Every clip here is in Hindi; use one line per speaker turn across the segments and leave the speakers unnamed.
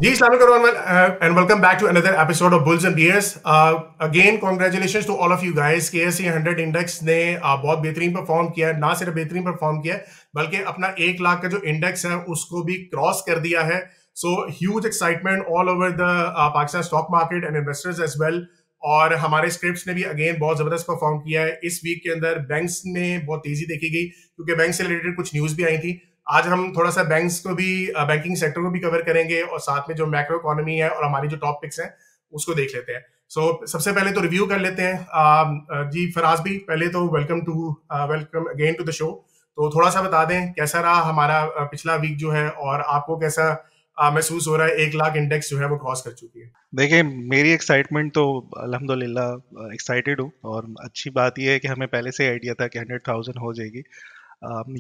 Ji, Assalamualaikum everyone, and welcome back to another episode of Bulls and Bears. Again, congratulations to all of you guys. KSE 100 index ने बहुत बेहतरीन परफॉर्म किया, ना सिर्फ बेहतरीन परफॉर्म किया बल्कि अपना 1 लाख का जो इंडेक्स है उसको भी क्रॉस कर दिया है. So huge excitement all over the Pakistan stock market and investors as well. और हमारे स्क्रिप्ट्स ने भी अगेन बहुत जबरदस्त परफॉर्म किया है. इस वीक के अंदर बैंक्स में बहुत तेजी देखी गई क्योंकि बैंक से रिलेटेड कुछ न्यूज भी आई थी. आज हम थोड़ा सा बैंक्स को भी, बैंकिंग सेक्टर को भी कवर करेंगे और साथ में जो मैक्रो इकोनॉमी है और हमारी जो टॉप पिक्स हैं उसको देख लेते हैं. सबसे पहले तो रिव्यू कर लेते हैं. जी फराज भी, पहले तो welcome again to the show. तो थोड़ा सा बता दें कैसा रहा हमारा पिछला वीक जो है और आपको कैसा महसूस हो रहा है. 1 लाख इंडेक्स जो है वो क्रॉस कर चुकी है.
देखिए, मेरी एक्साइटमेंट तो अल्हम्दुलिल्लाह एक्साइटेड हूँ और अच्छी बात यह है कि हमें पहले से आइडिया था कि 100,000 हो जाएगी.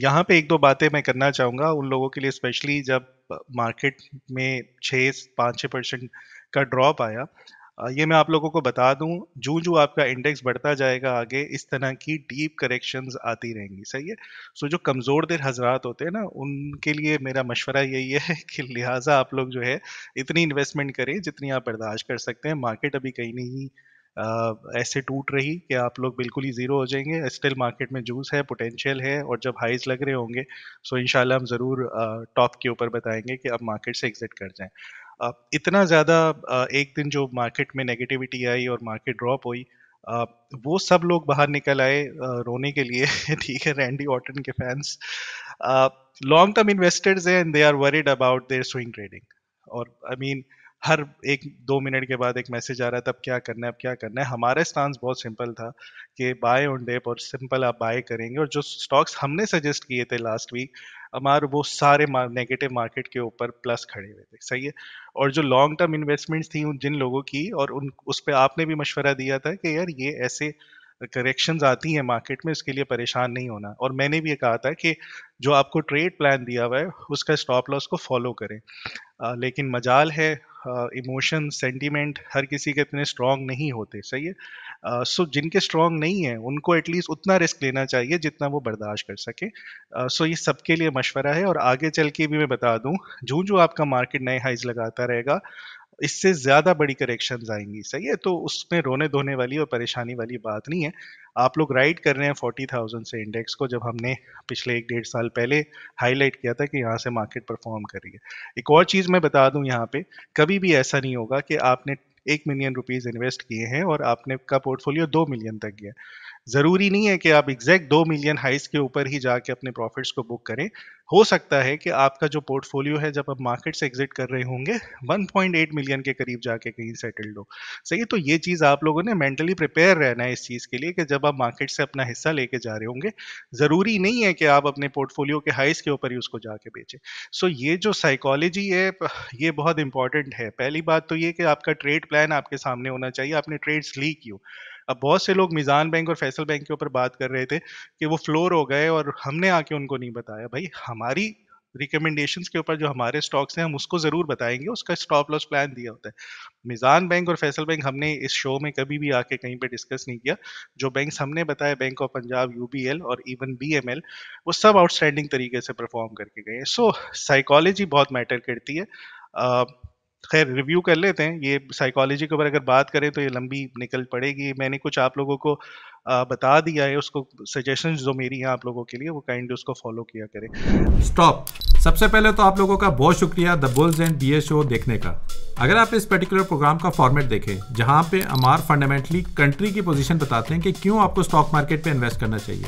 यहाँ पे 1-2 बातें मैं करना चाहूँगा उन लोगों के लिए, स्पेशली जब मार्केट में 5-6% का ड्रॉप आया. ये मैं आप लोगों को बता दूं, जो आपका इंडेक्स बढ़ता जाएगा आगे, इस तरह की डीप करेक्शंस आती रहेंगी. सही है. सो जो कमज़ोर दिल हजरात होते हैं ना, उनके लिए मेरा मशवरा यही है कि लिहाजा आप लोग जो है इतनी इन्वेस्टमेंट करें जितनी आप बर्दाश्त कर सकते हैं. मार्केट अभी कहीं नहीं ऐसे टूट रही कि आप लोग बिल्कुल ही ज़ीरो हो जाएंगे. स्टिल मार्केट में जूस है, पोटेंशियल है, और जब हाइज लग रहे होंगे सो इंशाल्लाह हम ज़रूर टॉप के ऊपर बताएंगे कि अब मार्केट से एग्जिट कर जाएं. इतना ज़्यादा एक दिन जो मार्केट में नेगेटिविटी आई और मार्केट ड्रॉप हुई, वो सब लोग बाहर निकल आए रोने के लिए. ठीक है, रैंडी ऑर्टन के फैंस लॉन्ग टर्म इन्वेस्टर्स हैं and they are worried about their swing trading. और आई मीन हर 1-2 मिनट के बाद एक मैसेज आ रहा था, अब क्या करना है, अब क्या करना है. हमारा स्टांस बहुत सिंपल था कि बाय ऑन डिप, और सिंपल आप बाय करेंगे. और जो स्टॉक्स हमने सजेस्ट किए थे लास्ट वीक, हमारे वो सारे नेगेटिव मार्केट के ऊपर प्लस खड़े हुए थे. सही है. और जो लॉन्ग टर्म इन्वेस्टमेंट्स थी जिन लोगों की, और उस पर आपने भी मशवरा दिया था कि यार ये ऐसे करेक्शंस आती हैं मार्केट में, इसके लिए परेशान नहीं होना. और मैंने भी ये कहा था कि जो आपको ट्रेड प्लान दिया हुआ है उसका स्टॉप लॉस को फॉलो करें. लेकिन मजाल है, इमोशन सेंटीमेंट हर किसी के इतने स्ट्रांग नहीं होते. सही है. सो जिनके स्ट्रांग नहीं है उनको एटलीस्ट उतना रिस्क लेना चाहिए जितना वो बर्दाश्त कर सके. सो ये सबके लिए मशवरा है. और आगे चल के भी मैं बता दूं, जो आपका मार्केट नए हाइज लगाता रहेगा, इससे ज़्यादा बड़ी करेक्शंस आएंगी. सही है. तो उसमें रोने धोने वाली और परेशानी वाली बात नहीं है. आप लोग राइड कर रहे हैं 40,000 से इंडेक्स को, जब हमने पिछले 1-1.5 साल पहले हाईलाइट किया था कि यहाँ से मार्केट परफॉर्म कर रही है. एक और चीज़ मैं बता दूं यहाँ पे, कभी भी ऐसा नहीं होगा कि आपने 1 मिलियन रुपीज़ इन्वेस्ट किए हैं और आपने का पोर्टफोलियो 2 मिलियन तक गया. ज़रूरी नहीं है कि आप एग्जैक्ट 2 मिलियन हाइस के ऊपर ही जाके अपने प्रॉफिट्स को बुक करें. हो सकता है कि आपका जो पोर्टफोलियो है, जब आप मार्केट से एग्जिट कर रहे होंगे, 1.8 मिलियन के करीब जाके कहीं सेटल्ड हो. सही है. तो ये चीज़ आप लोगों ने मेंटली प्रिपेयर रहना है इस चीज़ के लिए कि जब आप मार्केट से अपना हिस्सा लेके जा रहे होंगे, ज़रूरी नहीं है कि आप अपने पोर्टफोलियो के हाइस के ऊपर ही उसको जाके बेचें. सो ये जो साइकोलॉजी है, ये बहुत इंपॉर्टेंट है. पहली बात तो ये कि आपका ट्रेड प्लान आपके सामने होना चाहिए. आपने ट्रेड्स ली क्यों? अब बहुत से लोग मिजान बैंक और फैसल बैंक के ऊपर बात कर रहे थे कि वो फ्लोर हो गए और हमने आके उनको नहीं बताया. भाई, हमारी रिकमेंडेशंस के ऊपर जो हमारे स्टॉक्स हैं हम उसको जरूर बताएंगे, उसका स्टॉप लॉस प्लान दिया होता है. मिजान बैंक और फैसल बैंक हमने इस शो में कभी भी आके कहीं पे डिस्कस नहीं किया. जो बैंक्स हमने बताया, बैंक ऑफ पंजाब, यूबीएल और इवन बीएमएल, वो सब आउटस्टैंडिंग तरीके से परफॉर्म करके गए. सो साइकोलॉजी बहुत मैटर करती है. खैर, रिव्यू कर लेते हैं. ये साइकोलॉजी के ऊपर अगर बात करें तो ये लंबी निकल पड़ेगी. मैंने कुछ आप लोगों को बता दिया है, उसको सजेशंस जो मेरी हैं आप लोगों के लिए, वो काइंड उसको फॉलो किया करें.
स्टॉप. सबसे पहले तो आप लोगों का बहुत शुक्रिया the bulls and BS show देखने का. अगर आप इस पर्टिकुलर प्रोग्राम का फॉर्मेट देखें जहां पे अमार फंडामेंटली कंट्री की पोजीशन बताते हैं कि क्यों आपको स्टॉक मार्केट पे इन्वेस्ट करना चाहिए,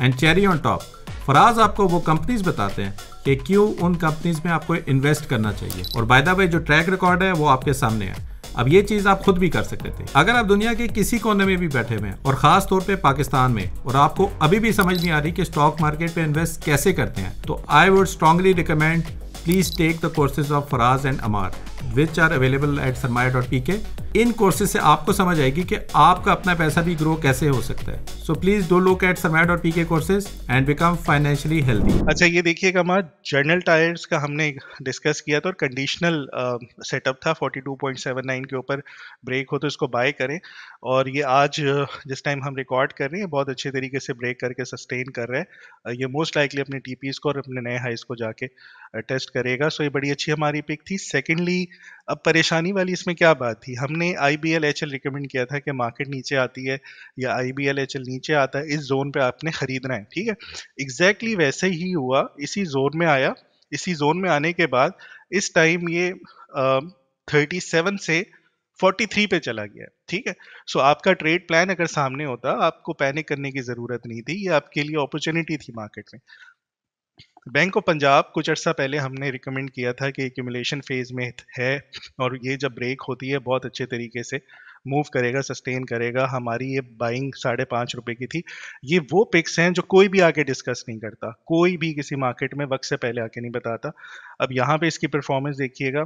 and cherry on top Faraz आपको वो कंपनीज बताते हैं कि क्यों उन कंपनीज में आपको इन्वेस्ट करना चाहिए. और बाय द वे जो ट्रैक रिकॉर्ड है वो आपके सामने है. अब ये चीज़ आप खुद भी कर सकते थे. अगर आप दुनिया के किसी कोने में भी बैठे हुए हैं और ख़ास तौर पे पाकिस्तान में, और आपको अभी भी समझ नहीं आ रही कि स्टॉक मार्केट पे इन्वेस्ट कैसे करते हैं, तो I would strongly recommend please take the courses of Faraz and Amar which are available at sarmaya.pk. इन कोर्सेज से आपको समझ आएगी कि आपका अपना पैसा भी ग्रो कैसे हो सकता है। So please do look at सरमैड और PK courses and become financially healthy.
अच्छा, ये देखिएगा हमारा जनरल टायर्स का हमने डिस्कस किया था और कंडीशनल सेटअप था 42.79 के ऊपर ब्रेक हो तो इसको बाय करें। और ये आज जिस टाइम हम रिकॉर्ड कर रहे हैं बहुत अच्छे तरीके से ब्रेक करके सस्टेन कर रहा है। ये मोस्ट लाइकली अपने टीपीज को और अपने नए हाइस को जाके टेस्ट करेगा। सो ये बड़ी अच्छी हमारी पिक थी। सेकेंडली, अब परेशानी वाली इसमें क्या बात थी, हमने IBL-HL रिकमेंड किया था कि मार्केट नीचे आती है या IBL-HL नीचे आता है, इस जोन पे आपने खरीदना है, ठीक है। एग्जैक्टली वैसे ही हुआ, इसी जोन में आया। इसी जोन में आने के बाद इस टाइम ये 37 से 43 पे चला गया, ठीक है। सो आपका ट्रेड प्लान अगर सामने होता, आपको पैनिक करने की जरूरत नहीं थी, ये आपके लिए अपॉर्चुनिटी थी मार्केट में। बैंक ऑफ पंजाब कुछ अर्सा पहले हमने रिकमेंड किया था कि एक्यूमुलेशन फेज में है और ये जब ब्रेक होती है बहुत अच्छे तरीके से मूव करेगा, सस्टेन करेगा। हमारी ये बाइंग 5.5 रुपए की थी। ये वो पिक्स हैं जो कोई भी आके डिस्कस नहीं करता, कोई भी किसी मार्केट में वक्त से पहले आके नहीं बताता। अब यहाँ पे इसकी परफॉर्मेंस देखिएगा,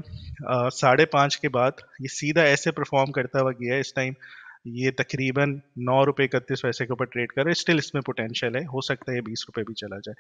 5.5 के बाद ये सीधा ऐसे परफॉर्म करता हुआ गया है। इस टाइम ये तकरीबन 9 रुपये 31 पैसे के ऊपर ट्रेड कर रहे हैं। स्टिल इसमें पोटेंशियल है, हो सकता है 20 रुपये भी चला जाए।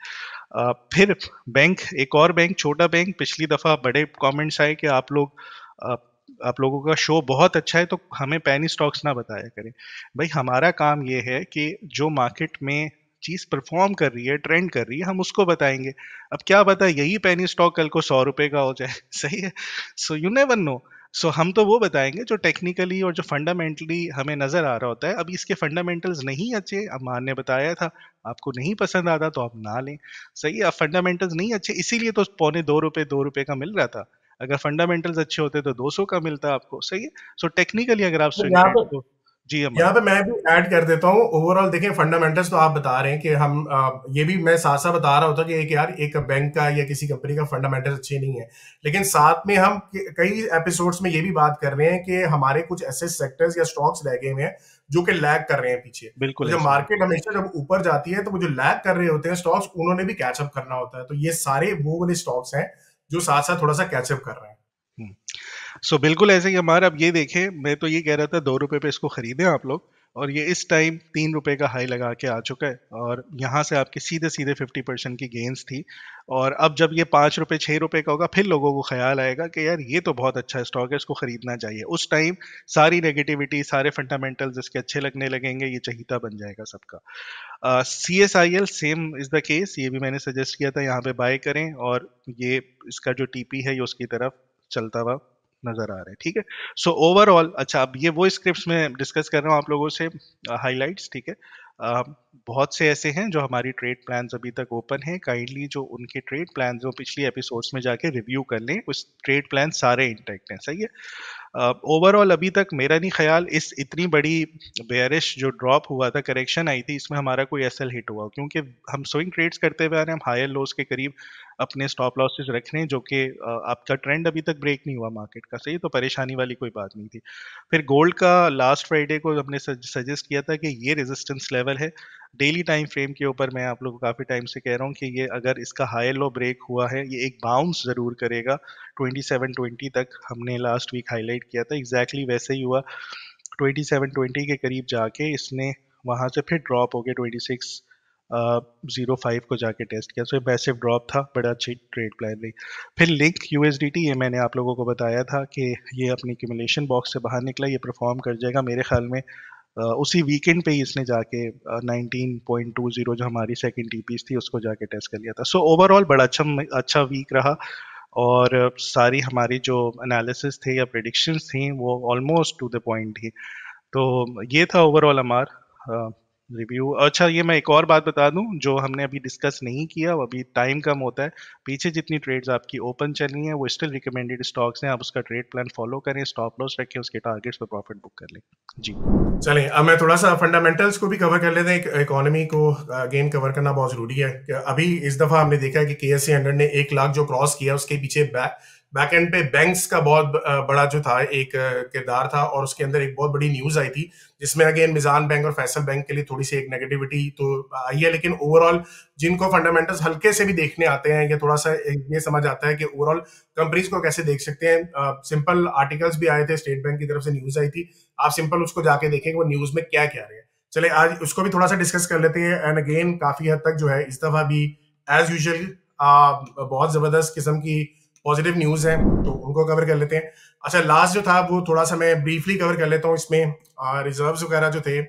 फिर बैंक, एक और बैंक, छोटा बैंक, पिछली दफ़ा बड़े कमेंट्स आए कि आप लोगों का शो बहुत अच्छा है तो हमें पैनी स्टॉक्स ना बताया करें। भाई हमारा काम ये है कि जो मार्केट में चीज़ परफॉर्म कर रही है, ट्रेंड कर रही है, हम उसको बताएंगे। अब क्या पता यही पैनी स्टॉक कल को 100 रुपये का हो जाए, सही है। So you never know. So हम तो वो बताएंगे जो टेक्निकली और जो फंडामेंटली हमें नजर आ रहा होता है। अब इसके फंडामेंटल्स नहीं अच्छे, अमान ने बताया था, आपको नहीं पसंद आता तो आप ना लें, सही है। अब फंडामेंटल्स नहीं अच्छे, इसीलिए तो 2.25 रुपये का मिल रहा था। अगर फंडामेंटल्स अच्छे होते तो 200 का मिलता आपको, सही है। सो टेक्निकली अगर आप स्विंग ट्रेड को, जी
यहाँ पे मैं भी ऐड कर देता हूँ। ओवरऑल देखें, फंडामेंटल्स तो आप बता रहे हैं कि हम ये भी मैं साथ साथ बता रहा होता कि एक बैंक का या किसी कंपनी का फंडामेंटल्स अच्छे नहीं है, लेकिन साथ में हम कई एपिसोड्स में ये भी बात कर रहे हैं कि हमारे कुछ ऐसे सेक्टर्स या स्टॉक्स रह गए हुए हैं जो कि लैग कर रहे हैं पीछे।
बिल्कुल।
तो जब मार्केट हमेशा जब ऊपर जाती है तो वो जो लैग कर रहे होते हैं स्टॉक्स, उन्होंने भी कैचअप करना होता है। तो ये सारे वो वाले स्टॉक्स हैं जो साथ साथ थोड़ा सा कैचअप कर रहे हैं।
सो बिल्कुल ऐसे ही हमारा, अब ये देखें, मैं तो ये कह रहा था 2 रुपए पे इसको खरीदें आप लोग, और ये इस टाइम 3 रुपए का हाई लगा के आ चुका है और यहाँ से आपके सीधे सीधे 50% की गेंस थी। और अब जब ये 5 रुपए 6 रुपए का होगा फिर लोगों को ख्याल आएगा कि यार ये तो बहुत अच्छा स्टॉक है, इसको खरीदना चाहिए। उस टाइम सारी नेगेटिविटी, सारे फंडामेंटल्स इसके अच्छे लगने लगेंगे, ये चहीता बन जाएगा सबका। CSIL same is the case, ये भी मैंने सजेस्ट किया था यहाँ पे बाय करें, और ये इसका जो TP है ये उसकी तरफ चलता हुआ नजर आ रहा है, ठीक है। सो ओवरऑल, अच्छा अब ये वो स्क्रिप्ट्स में डिस्कस कर रहा हूँ आप लोगों से, हाइलाइट्स, ठीक है। बहुत से ऐसे हैं जो हमारी ट्रेड प्लान्स अभी तक ओपन हैं। काइंडली जो उनके ट्रेड प्लान जो पिछली एपिसोड्स में जाके रिव्यू कर लें, उस ट्रेड प्लान सारे इंटैक्ट हैं, सही है। ओवरऑल अभी तक मेरा नहीं ख्याल इस इतनी बड़ी बेयरिश जो ड्रॉप हुआ था, करेक्शन आई थी, इसमें हमारा कोई SL हिट हुआ, क्योंकि हम स्विंग ट्रेड्स करते हुए आ रहे हैं, हम हायर लोस के करीब अपने स्टॉप लॉसेस रख रहे हैं, जो कि आपका ट्रेंड अभी तक ब्रेक नहीं हुआ मार्केट का, सही। तो परेशानी वाली कोई बात नहीं थी। फिर गोल्ड का लास्ट फ्राइडे को हमने सजेस्ट किया था कि ये रेजिस्टेंस लेवल है डेली टाइम फ्रेम के ऊपर। मैं आप लोगों को काफ़ी टाइम से कह रहा हूँ कि ये अगर इसका हाई लो ब्रेक हुआ है, ये एक बाउंस ज़रूर करेगा 2720 तक। हमने लास्ट वीक हाईलाइट किया था, एग्जैक्टली वैसे ही हुआ। 2720 के करीब जाके इसने वहाँ से फिर ड्रॉप हो गया 2605 को जाके टेस्ट किया। सो ये मैसिव ड्रॉप था, बड़ा अच्छी ट्रेड प्लान रही। फिर लिंक USDT, ये मैंने आप लोगों को बताया था कि ये अपनी एक्यूमुलेशन बॉक्स से बाहर निकला, ये परफॉर्म कर जाएगा मेरे ख्याल में। उसी वीकेंड पे ही इसने जाके 19.20 जो हमारी सेकंड TPs थी उसको जाके टेस्ट कर लिया था। सो ओवरऑल बड़ा अच्छा वीक रहा, और सारी हमारी जो एनालिसिस थे या प्रेडिक्शंस थी वो ऑलमोस्ट टू द पॉइंट थी। तो ये था ओवरऑल हमारा रिव्यू। अच्छा, ये मैं एक और बात बता दूं जो हमने अभी डिस्कस नहीं किया, अभी टाइम कम होता है। पीछे जितनी ट्रेड्स आपकी ओपन चल रही हैं वो स्टिल रिकमेंडेड स्टॉक्स हैं, आप उसका ट्रेड प्लान फॉलो करें, स्टॉप लॉस रखें, उसके टारगेट्स पे प्रॉफिट बुक कर लें। जी
चलें, अब मैं थोड़ा सा फंडामेंटल्स को भी कवर कर लेते हैं। इकोनॉमी को अगेन कवर करना बहुत जरूरी है। अभी इस दफा हमने देखा है कि KSE 100 ने 1 लाख जो क्रॉस किया उसके पीछे बैक एंड पे बैंक्स का बहुत बड़ा जो था एक किरदार था, और उसके अंदर एक बहुत बड़ी न्यूज आई थी जिसमें अगेन मिजान बैंक और फैसल बैंक के लिए थोड़ी सी एक नेगेटिविटी तो आई है, लेकिन ओवरऑल जिनको फंडामेंटल्स हल्के से भी देखने आते हैं, या थोड़ा सा ये समझ आता है कि ओवरऑल कंपनीज को कैसे देख सकते हैं, सिंपल आर्टिकल्स भी आए थे, स्टेट बैंक की तरफ से न्यूज आई थी, आप सिंपल उसको जाके देखेंगे वो न्यूज में क्या कह रहे हैं। चले आज उसको भी थोड़ा सा डिस्कस कर लेते हैं, एंड अगेन काफी हद तक जो है इस दफा भी एज यूजुअल बहुत जबरदस्त किस्म की पॉजिटिव न्यूज है, तो उनको कवर कर लेते हैं। अच्छा, लास्ट जो था वो थोड़ा सा मैं ब्रीफली कवर कर लेता हूँ। इसमें रिजर्व्स वगैरह जो थे,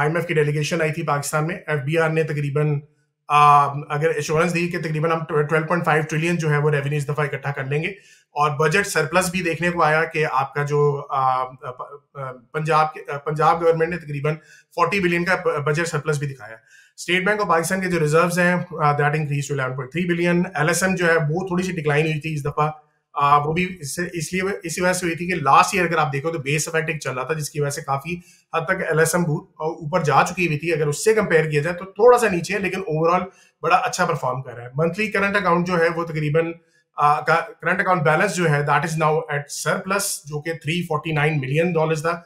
IMF की डेलीगेशन आई थी पाकिस्तान में, FBR ने तकरीबन अगर एश्योरेंस दी कि तकरीबन हम 12.5 ट्रिलियन जो है वो रेवेन्यू इस दफा इकट्ठा कर लेंगे, और बजट सरप्लस भी देखने को आया कि आपका जो पंजाब गवर्नमेंट ने तकरीबन 40 बिलियन का बजट सरप्लस भी दिखाया। स्टेट बैंक ऑफ पाकिस्तान के जो रिजर्व्स हैं that increase to 11.3 billion. LSM जो है वो थोड़ी सी डिक्लाइन हुई थी इस दफा, वो भी इसलिए इसी वजह से हुई थी कि लास्ट ईयर अगर आप देखो तो बेस इफेक्ट एक चल रहा था, जिसकी वजह से काफी हद तक LSM ऊपर जा चुकी हुई थी। अगर उससे कंपेयर किया जाए तो थोड़ा सा नीचे है, लेकिन ओवरऑल बड़ा अच्छा परफॉर्म कर रहा है। मंथली करंट अकाउंट जो है वो तकरीबन करंट अकाउंट बैलेंस जो है that is now at surplus, जो कि $349 मिलियन था।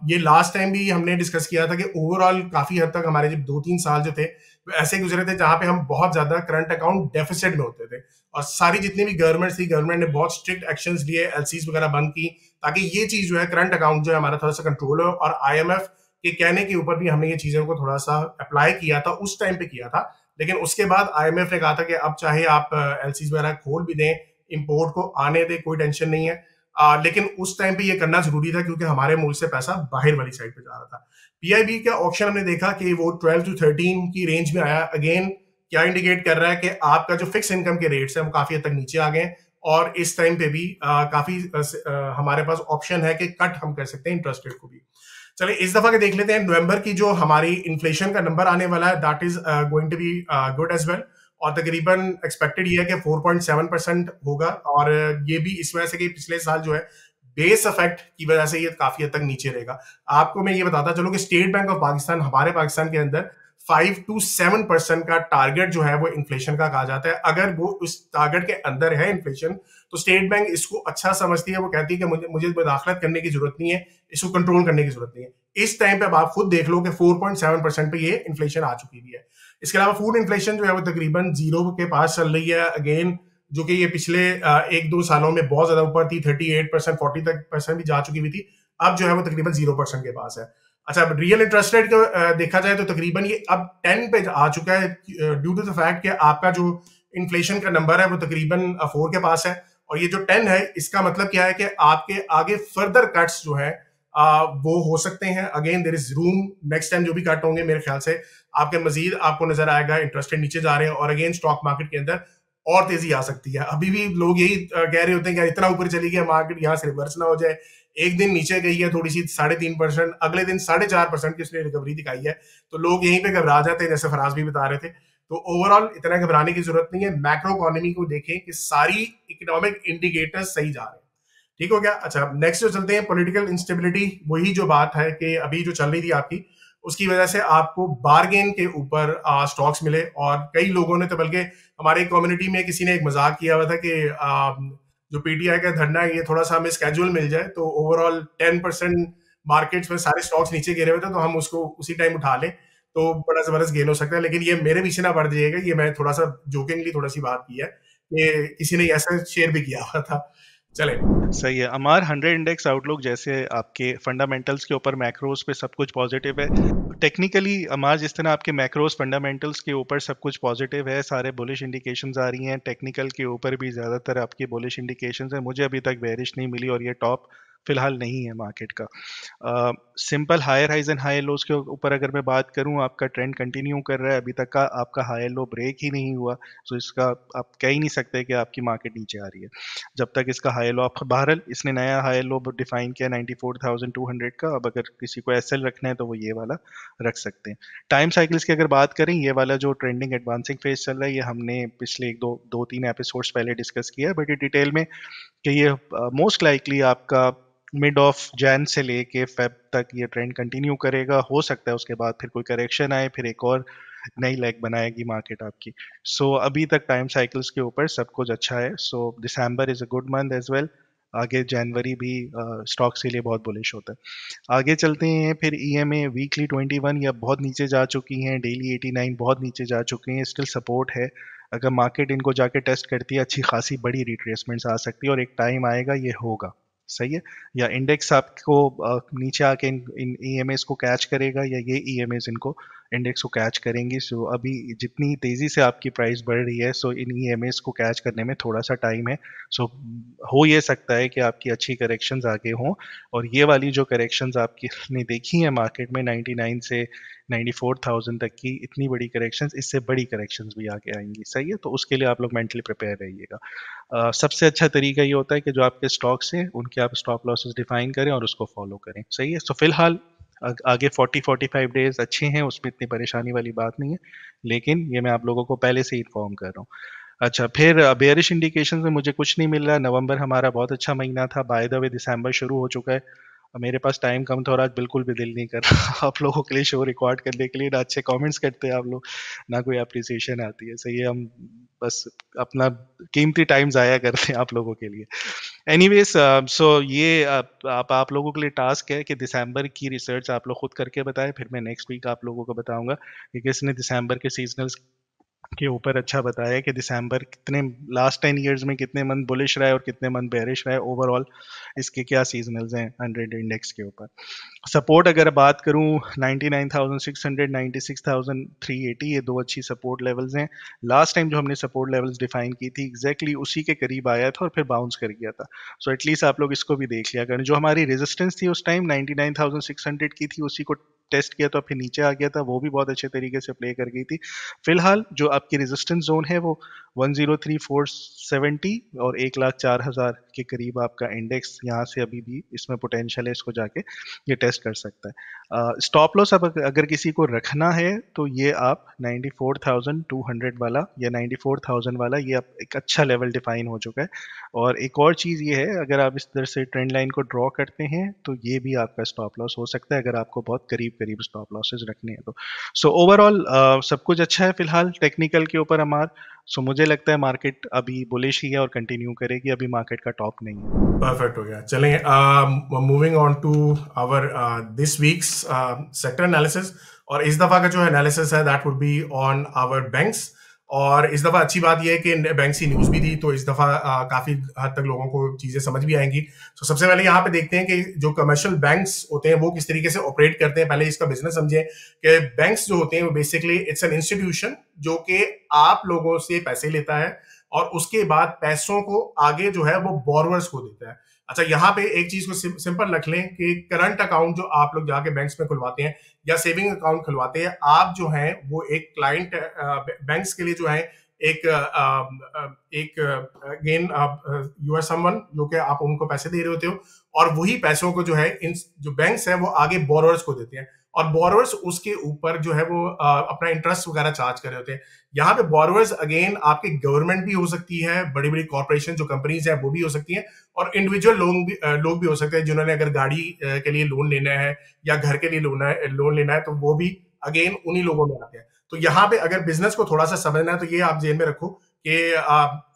ये लास्ट टाइम भी हमने डिस्कस किया था कि ओवरऑल काफी हद तक हमारे जब 2-3 साल जो थे वो ऐसे गुजरे थे जहां पे हम बहुत ज्यादा करंट अकाउंट डेफिसिट में होते थे, और सारी जितनी भी गवर्नमेंट ने बहुत स्ट्रिक्ट एक्शंस लिए, LCs वगैरह बंद की, ताकि ये चीज जो है करंट अकाउंट जो है हमारा थोड़ा सा कंट्रोल हो। और IMF के कहने के ऊपर भी हमने ये चीजों को थोड़ा सा अप्लाई किया था, उस टाइम पे किया था, लेकिन उसके बाद IMF ने कहा था कि अब चाहे आप LCs वगैरह खोल भी दें, इंपोर्ट को आने दें, कोई टेंशन नहीं है। लेकिन उस टाइम पे ये करना जरूरी था क्योंकि हमारे मुल्क से पैसा बाहर वाली साइड पे जा रहा था। PIB का ऑप्शन हमने देखा कि वो 12 to 13 की रेंज में आया। अगेन क्या इंडिकेट कर रहा है कि आपका जो फिक्स इनकम के रेट्स है वो काफी हद तक नीचे आ गए, और इस टाइम पे भी काफी हमारे पास ऑप्शन है कि कट हम कर सकते हैं इंटरेस्ट रेट को भी। चलिए इस दफा के देख लेते हैं नवंबर की जो हमारी इन्फ्लेशन का नंबर आने वाला है, that is going to be good as well, और तकरीबन एक्सपेक्टेड ये है कि 4.7% होगा, और ये भी इस वजह से कि पिछले साल जो है बेस इफेक्ट की वजह से ये काफी हद तक नीचे रहेगा। आपको मैं ये बताता चलूं कि स्टेट बैंक ऑफ पाकिस्तान, हमारे पाकिस्तान के अंदर 5 to 7% का टारगेट जो है वो इन्फ्लेशन का कहा जाता है। अगर वो उस टारगेट के अंदर है इन्फ्लेशन, तो स्टेट बैंक इसको अच्छा समझती है, वो कहती है कि मुझे मुदाखलत करने की जरूरत नहीं है, इसको कंट्रोल करने की जरूरत नहीं है। इस टाइम पे अब आप खुद देख लो कि 4.7% पे ये इन्फ्लेशन आ चुकी हुई है। इसके अलावा फूड इन्फ्लेशन जो है वो तकरीबन 0 के पास चल रही है, अगेन जो कि ये पिछले 1-2 सालों में बहुत ज्यादा ऊपर थी, 38%, 40% भी जा चुकी हुई थी, अब जो है वो तकरीबन 0% के पास है। अच्छा, रियल इंटरेस्ट रेट को देखा जाए तो तकरीबन ये अब 10 पे आ चुका है, ड्यू टू द फैक्ट कि आपका जो इन्फ्लेशन का नंबर है वो तकरीबन 4 के पास है, और ये जो 10 है इसका मतलब क्या है कि आपके आगे फर्दर कट्स जो है वो हो सकते हैं। Again there is room, next time जो भी कट होंगे मेरे ख्याल से आपके मजीद आपको नजर आएगा इंटरेस्ट रेट नीचे जा रहे हैं, और अगेन स्टॉक मार्केट के अंदर और तेजी आ सकती है। अभी भी लोग यही कह रहे होते हैं कि इतना ऊपर चली गया मार्केट, यहाँ से रिवर्स ना हो जाए। एक दिन नीचे गई है थोड़ी सी 3.5%, अगले दिन 4.5% की उसने रिकवरी दिखाई है, तो लोग यहीं पे घबरा जाते हैं, जैसे फराज भी बता रहे थे। तो ओवरऑल इतना घबराने की जरूरत नहीं है। मैक्रो इकोनॉमी को देखें कि सारी इकोनॉमिक इंडिकेटर्स सही जा रहे हैं। ठीक हो गया। अच्छा, नेक्स्ट जो चलते हैं पॉलिटिकल इंस्टेबिलिटी, वही जो बात है कि अभी जो चल रही थी आपकी, उसकी वजह से आपको बार्गेन के ऊपर स्टॉक्स मिले, और कई लोगों ने तो बल्कि हमारे कम्युनिटी में किसी ने एक मजाक किया हुआ था कि जो PTI का धरना है ये थोड़ा सा हमें स्केड्यूल मिल जाए तो ओवरऑल 10% मार्केट्स में सारे स्टॉक्स नीचे गिरे हुए थे तो हम उसको उसी टाइम उठा लें तो बड़ा जबरदस्त गेन हो सकता है। लेकिन ये मेरे पीछे ना पड़ जाइएगा, ये मैं थोड़ा सा जोकिंगली थोड़ा सी बात की है कि किसी ने ऐसा शेयर भी किया हुआ था। चले
सही है अमार। 100 इंडेक्स आउटलुक जैसे आपके फंडामेंटल्स के ऊपर मैक्रोस पे सब कुछ पॉजिटिव है। टेक्निकली अमार जिस तरह आपके मैक्रोस फंडामेंटल्स के ऊपर सब कुछ पॉजिटिव है, सारे बुलिश इंडिकेशंस आ रही हैं, टेक्निकल के ऊपर भी ज़्यादातर आपकी बुलिश इंडिकेशंस हैं, मुझे अभी तक बेरिश नहीं मिली और ये टॉप फिलहाल नहीं है मार्केट का। Simple higher highs and high lows के ऊपर अगर मैं बात करूं, आपका ट्रेंड कंटिन्यू कर रहा है, अभी तक का आपका हाई लो ब्रेक ही नहीं हुआ, तो इसका आप कह ही नहीं सकते कि आपकी मार्केट नीचे आ रही है जब तक इसका हाई लो आप बहरहाल इसने नया हाई लो डिफाइन किया 94,200 का। अब अगर किसी को एसएल रखना है तो वो ये वाला रख सकते हैं। टाइम साइकिल्स की अगर बात करें, ये वाला जो ट्रेंडिंग एडवांसिंग फेज चल रहा है ये हमने पिछले एक दो तीन एपिसोड्स पहले डिस्कस किया है, बट ये डिटेल में कि ये मोस्ट लाइकली आपका मिड ऑफ जैन से लेके फेब तक ये ट्रेंड कंटिन्यू करेगा। हो सकता है उसके बाद फिर कोई करेक्शन आए, फिर एक और नई लेग बनाएगी मार्केट आपकी। सो अभी तक टाइम साइकिल्स के ऊपर सब कुछ अच्छा है। So December is a good month as well. आगे जनवरी भी स्टॉक्स के लिए बहुत बुलिश होता है। आगे चलते हैं फिर ईएमए वीकली 21 या बहुत नीचे जा चुकी हैं, डेली 89 बहुत नीचे जा चुके हैं, स्टिल सपोर्ट है। अगर मार्केट इनको जाके टेस्ट करती है अच्छी खासी बड़ी रिट्रेसमेंट्स आ सकती है और एक टाइम आएगा ये होगा, सही है। या इंडेक्स आपको नीचे आके इन ईएमएस को कैच करेगा या ये ईएमएस इनको इंडेक्स को कैच करेंगी। सो अभी जितनी तेज़ी से आपकी प्राइस बढ़ रही है, सो इन ईएमएस को कैच करने में थोड़ा सा टाइम है। सो हो ये सकता है कि आपकी अच्छी करेक्शंस आगे हों, और ये वाली जो करेक्शंस आपकी ने देखी है मार्केट में 99 से 94,000 तक की इतनी बड़ी करेक्शंस, इससे बड़ी करेक्शंस भी आगे आएंगी, सही है। तो उसके लिए आप लोग मेंटली प्रिपेयर रहिएगा। सबसे अच्छा तरीका ये होता है कि जो आपके स्टॉक्स हैं उनके आप स्टॉप लॉसेस डिफाइन करें और उसको फॉलो करें, सही है। सो फिलहाल आगे 40-45 डेज अच्छे हैं, उसमें इतनी परेशानी वाली बात नहीं है, लेकिन ये मैं आप लोगों को पहले से इन्फॉर्म कर रहा हूँ। अच्छा, फिर बेयरिश इंडिकेशन में मुझे कुछ नहीं मिल रहा। नवंबर हमारा बहुत अच्छा महीना था, बाय द वे दिसंबर शुरू हो चुका है। मेरे पास टाइम कम था और आज बिल्कुल भी दिल नहीं कर रहा आप लोगों के लिए शो रिकॉर्ड करने के लिए। ना अच्छे कमेंट्स करते हैं आप लोग, ना कोई अप्रिसिएशन आती है, सही है। हम बस अपना कीमती टाइम ज़ाया करते हैं आप लोगों के लिए। एनीवेज, सो ये आप लोगों के लिए टास्क है कि दिसंबर की रिसर्च आप लोग खुद करके बताएं, फिर मैं नेक्स्ट वीक आप लोगों को बताऊंगा कि किसने दिसंबर के सीजनल्स के ऊपर अच्छा बताया कि दिसंबर कितने लास्ट 10 इयर्स में कितने मंथ बुलिश रहा है और कितने मंथ बेरिश रहा है, ओवरऑल इसके क्या सीजनल्स हैं 100 इंडेक्स के ऊपर। सपोर्ट अगर बात करूं 99,600 96,380 ये दो अच्छी सपोर्ट लेवल्स हैं। लास्ट टाइम जो हमने सपोर्ट लेवल्स डिफाइन की थी एग्जैक्टली उसी के करीब आया था और फिर बाउंस कर गया था। सो एटलीस्ट आप लोग इसको भी देख लिया करें। जो हमारी रेजिस्टेंस थी उस टाइम 99,600 की थी, उसी को टेस्ट किया तो फिर नीचे आ गया था, वो भी बहुत अच्छे तरीके से प्ले कर गई थी। फिलहाल जो आपकी रेजिस्टेंस जोन है वो 103,470 और 1,04,000 के करीब आपका इंडेक्स यहाँ से अभी भी इसमें पोटेंशियल है, इसको जाके ये टेस्ट कर सकता है। स्टॉप लॉस अब अगर किसी को रखना है तो ये आप 94,200 वाला या 94,000 वाला, ये आप एक अच्छा लेवल डिफाइन हो चुका है। और एक और चीज़ ये है, अगर आप इस तरह से ट्रेंड लाइन को ड्रॉ करते हैं तो ये भी आपका स्टॉप लॉस हो सकता है, अगर आपको बहुत करीब करीब स्टॉप लॉसेस रखने हैं तो। सो ओवरऑल सब कुछ अच्छा है फिलहाल टेक्निकल के ऊपर हमारा। सो मुझे लगता है मार्केट अभी बुलिश ही है और कंटिन्यू करेगी, अभी मार्केट का टॉप नहीं है।
परफेक्ट हो गया। चलेंगे moving on to our this week's sector analysis, और इस दफा का जो एनालिसिस है that would be on our banks. और इस दफा अच्छी बात यह है कि बैंक की न्यूज भी थी, तो इस दफा काफी हद तक लोगों को चीजें समझ भी आएंगी। तो सबसे पहले यहाँ पे देखते हैं कि जो कमर्शियल बैंक्स होते हैं वो किस तरीके से ऑपरेट करते हैं। पहले इसका बिजनेस समझें कि बैंक्स जो होते हैं वो बेसिकली इट्स एन इंस्टीट्यूशन जो कि आप लोगों से पैसे लेता है और उसके बाद पैसों को आगे जो है वो बोरोवर्स को देता है। अच्छा, यहाँ पे एक चीज को सिंपल रख लें कि करंट अकाउंट जो आप लोग जाके बैंक्स में खुलवाते हैं या सेविंग अकाउंट खुलवाते हैं, आप जो हैं वो एक क्लाइंट बैंक्स के लिए जो है एक अगेन यू आर समवन जो कि आप उनको पैसे दे रहे होते हो, और वही पैसों को जो है इन जो बैंक्स है वो आगे बोरोवर्स को देते हैं, और बोरोवर्स उसके ऊपर जो है वो अपना इंटरेस्ट वगैरह चार्ज कर रहे होते हैं। यहाँ पे बोरोवर्स अगेन आपकी गवर्नमेंट भी हो सकती है, बड़ी बड़ी कॉर्पोरेशन जो कंपनीज है वो भी हो सकती है, और इंडिविजुअल लोग भी हो सकते हैं जिन्होंने अगर गाड़ी के लिए लोन लेना है या घर के लिए लोन लेना है तो वो भी अगेन उन्हीं लोगों में आते हैं। तो यहाँ पे अगर बिजनेस को थोड़ा सा समझना है तो ये आप जेल में रखो कि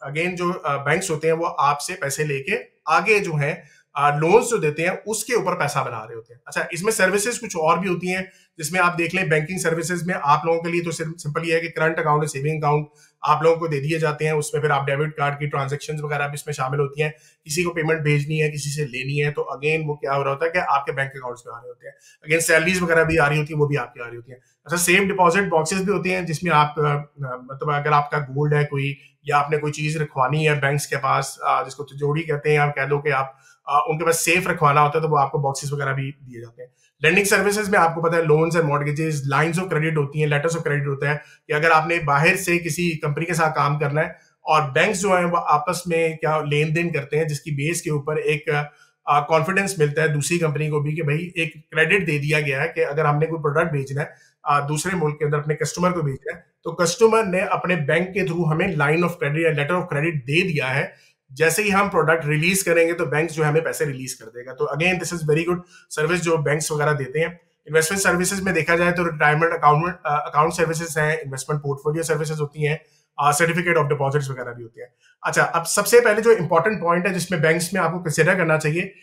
अगेन जो बैंक्स होते हैं वो आपसे पैसे लेके आगे जो है लोन्स जो देते हैं उसके ऊपर पैसा बना रहे होते हैं। अच्छा, इसमें सर्विसेज कुछ और भी होती हैं जिसमें आप देख लें बैंकिंग सर्विसेज में आप लोगों के लिए तो सिंपल ये है कि करंट अकाउंट और सेविंग अकाउंट आप लोगों को दे दिए जाते हैं, उसमें फिर आप डेबिट कार्ड की ट्रांजैक्शंस वगैरह भी इसमें शामिल होती हैं। किसी को पेमेंट भेजनी है, किसी से लेनी है, तो अगेन वो क्या हो रहा होता है कि आपके बैंक अकाउंट्स में आ रहे होते हैं। अगेन सैलरीज वगैरह भी आ रही होती है, वो भी आपकी आ रही होती है। अच्छा, सेफ डिपॉजिट बॉक्सेस भी होते हैं जिसमें आप मतलब अगर आपका गोल्ड है कोई या आपने कोई चीज रखवानी है बैंक्स के पास, जिसको तिजोरी कहते हैं, आप कह दो कि आप उनके पास सेफ रखवाना होता है तो वो आपको बॉक्सेस वगैरह भी दिए जाते हैं। लेंडिंग सर्विसेज में आपको पता है loans and mortgages, lines of credit होती हैं, लेटर्स ऑफ क्रेडिट होता है कि अगर आपने बाहर से किसी कंपनी के साथ काम करना है और बैंक्स जो है वो आपस में क्या लेन देन करते हैं जिसकी बेस के ऊपर एक कॉन्फिडेंस मिलता है दूसरी कंपनी को भी कि भाई एक क्रेडिट दे दिया गया है कि अगर हमने कोई प्रोडक्ट बेचना है दूसरे मुल्क के अंदर अपने कस्टमर को बेचना है तो कस्टमर ने अपने बैंक के थ्रू हमें लाइन ऑफ क्रेडिट या लेटर ऑफ क्रेडिट दे दिया है। जैसे ही हम प्रोडक्ट रिलीज करेंगे तो बैंक जो है हमें पैसे रिलीज कर देगा। तो again this is very good service जो बैंक्स वगैरह देते हैं। इन्वेस्टमेंट सर्विसेज में देखा जाए तो रिटायरमेंट अकाउंट सर्विसेज हैं, इन्वेस्टमेंट पोर्टफोलियो सर्विसेज होती हैं, सर्टिफिकेट ऑफ डिपॉजिट्स वगैरह भी होती है। अच्छा, अब सबसे पहले जो इंपॉर्टेंट पॉइंट है जिसमें बैंक्स में आपको कंसिडर करना चाहिए,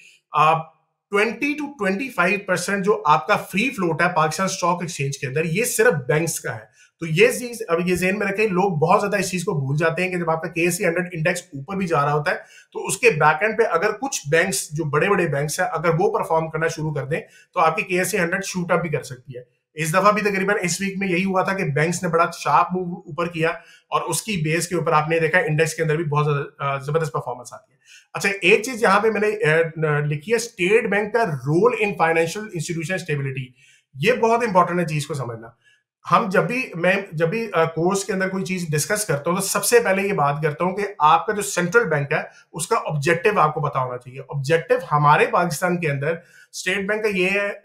20 to 25% जो आपका फ्री फ्लोट है पाकिस्तान स्टॉक एक्सचेंज के अंदर, ये सिर्फ बैंक्स का है। तो ये चीज अब ये ज़हन में रखें, लोग बहुत ज्यादा इस चीज को भूल जाते हैं कि जब आपका KSE 100 इंडेक्स ऊपर भी जा रहा होता है तो उसके बैकएंड पे अगर कुछ बैंक्स जो बड़े बड़े बैंक्स हैं अगर वो परफॉर्म करना शुरू कर दें तो आपकी KSE 100 शूट अप भी कर सकती है। इस दफा भी तकरीबन इस वीक में यही हुआ था कि बैंक्स ने बड़ा शार्प मूव ऊपर किया और उसकी बेस के ऊपर आपने देखा इंडेक्स के अंदर भी बहुत ज्यादा जबरदस्त परफॉर्मेंस आती है। अच्छा, एक चीज यहां पे मैंने लिखी है, स्टेट बैंक का role in financial institution stability. ये बहुत इंपॉर्टेंट है चीज को समझना। हम जब भी कोर्स के अंदर कोई चीज डिस्कस करता हूं तो सबसे पहले ये बात करता हूं कि आपका जो सेंट्रल बैंक है उसका ऑब्जेक्टिव आपको पता होना चाहिए। ऑब्जेक्टिव हमारे पाकिस्तान के अंदर स्टेट बैंक का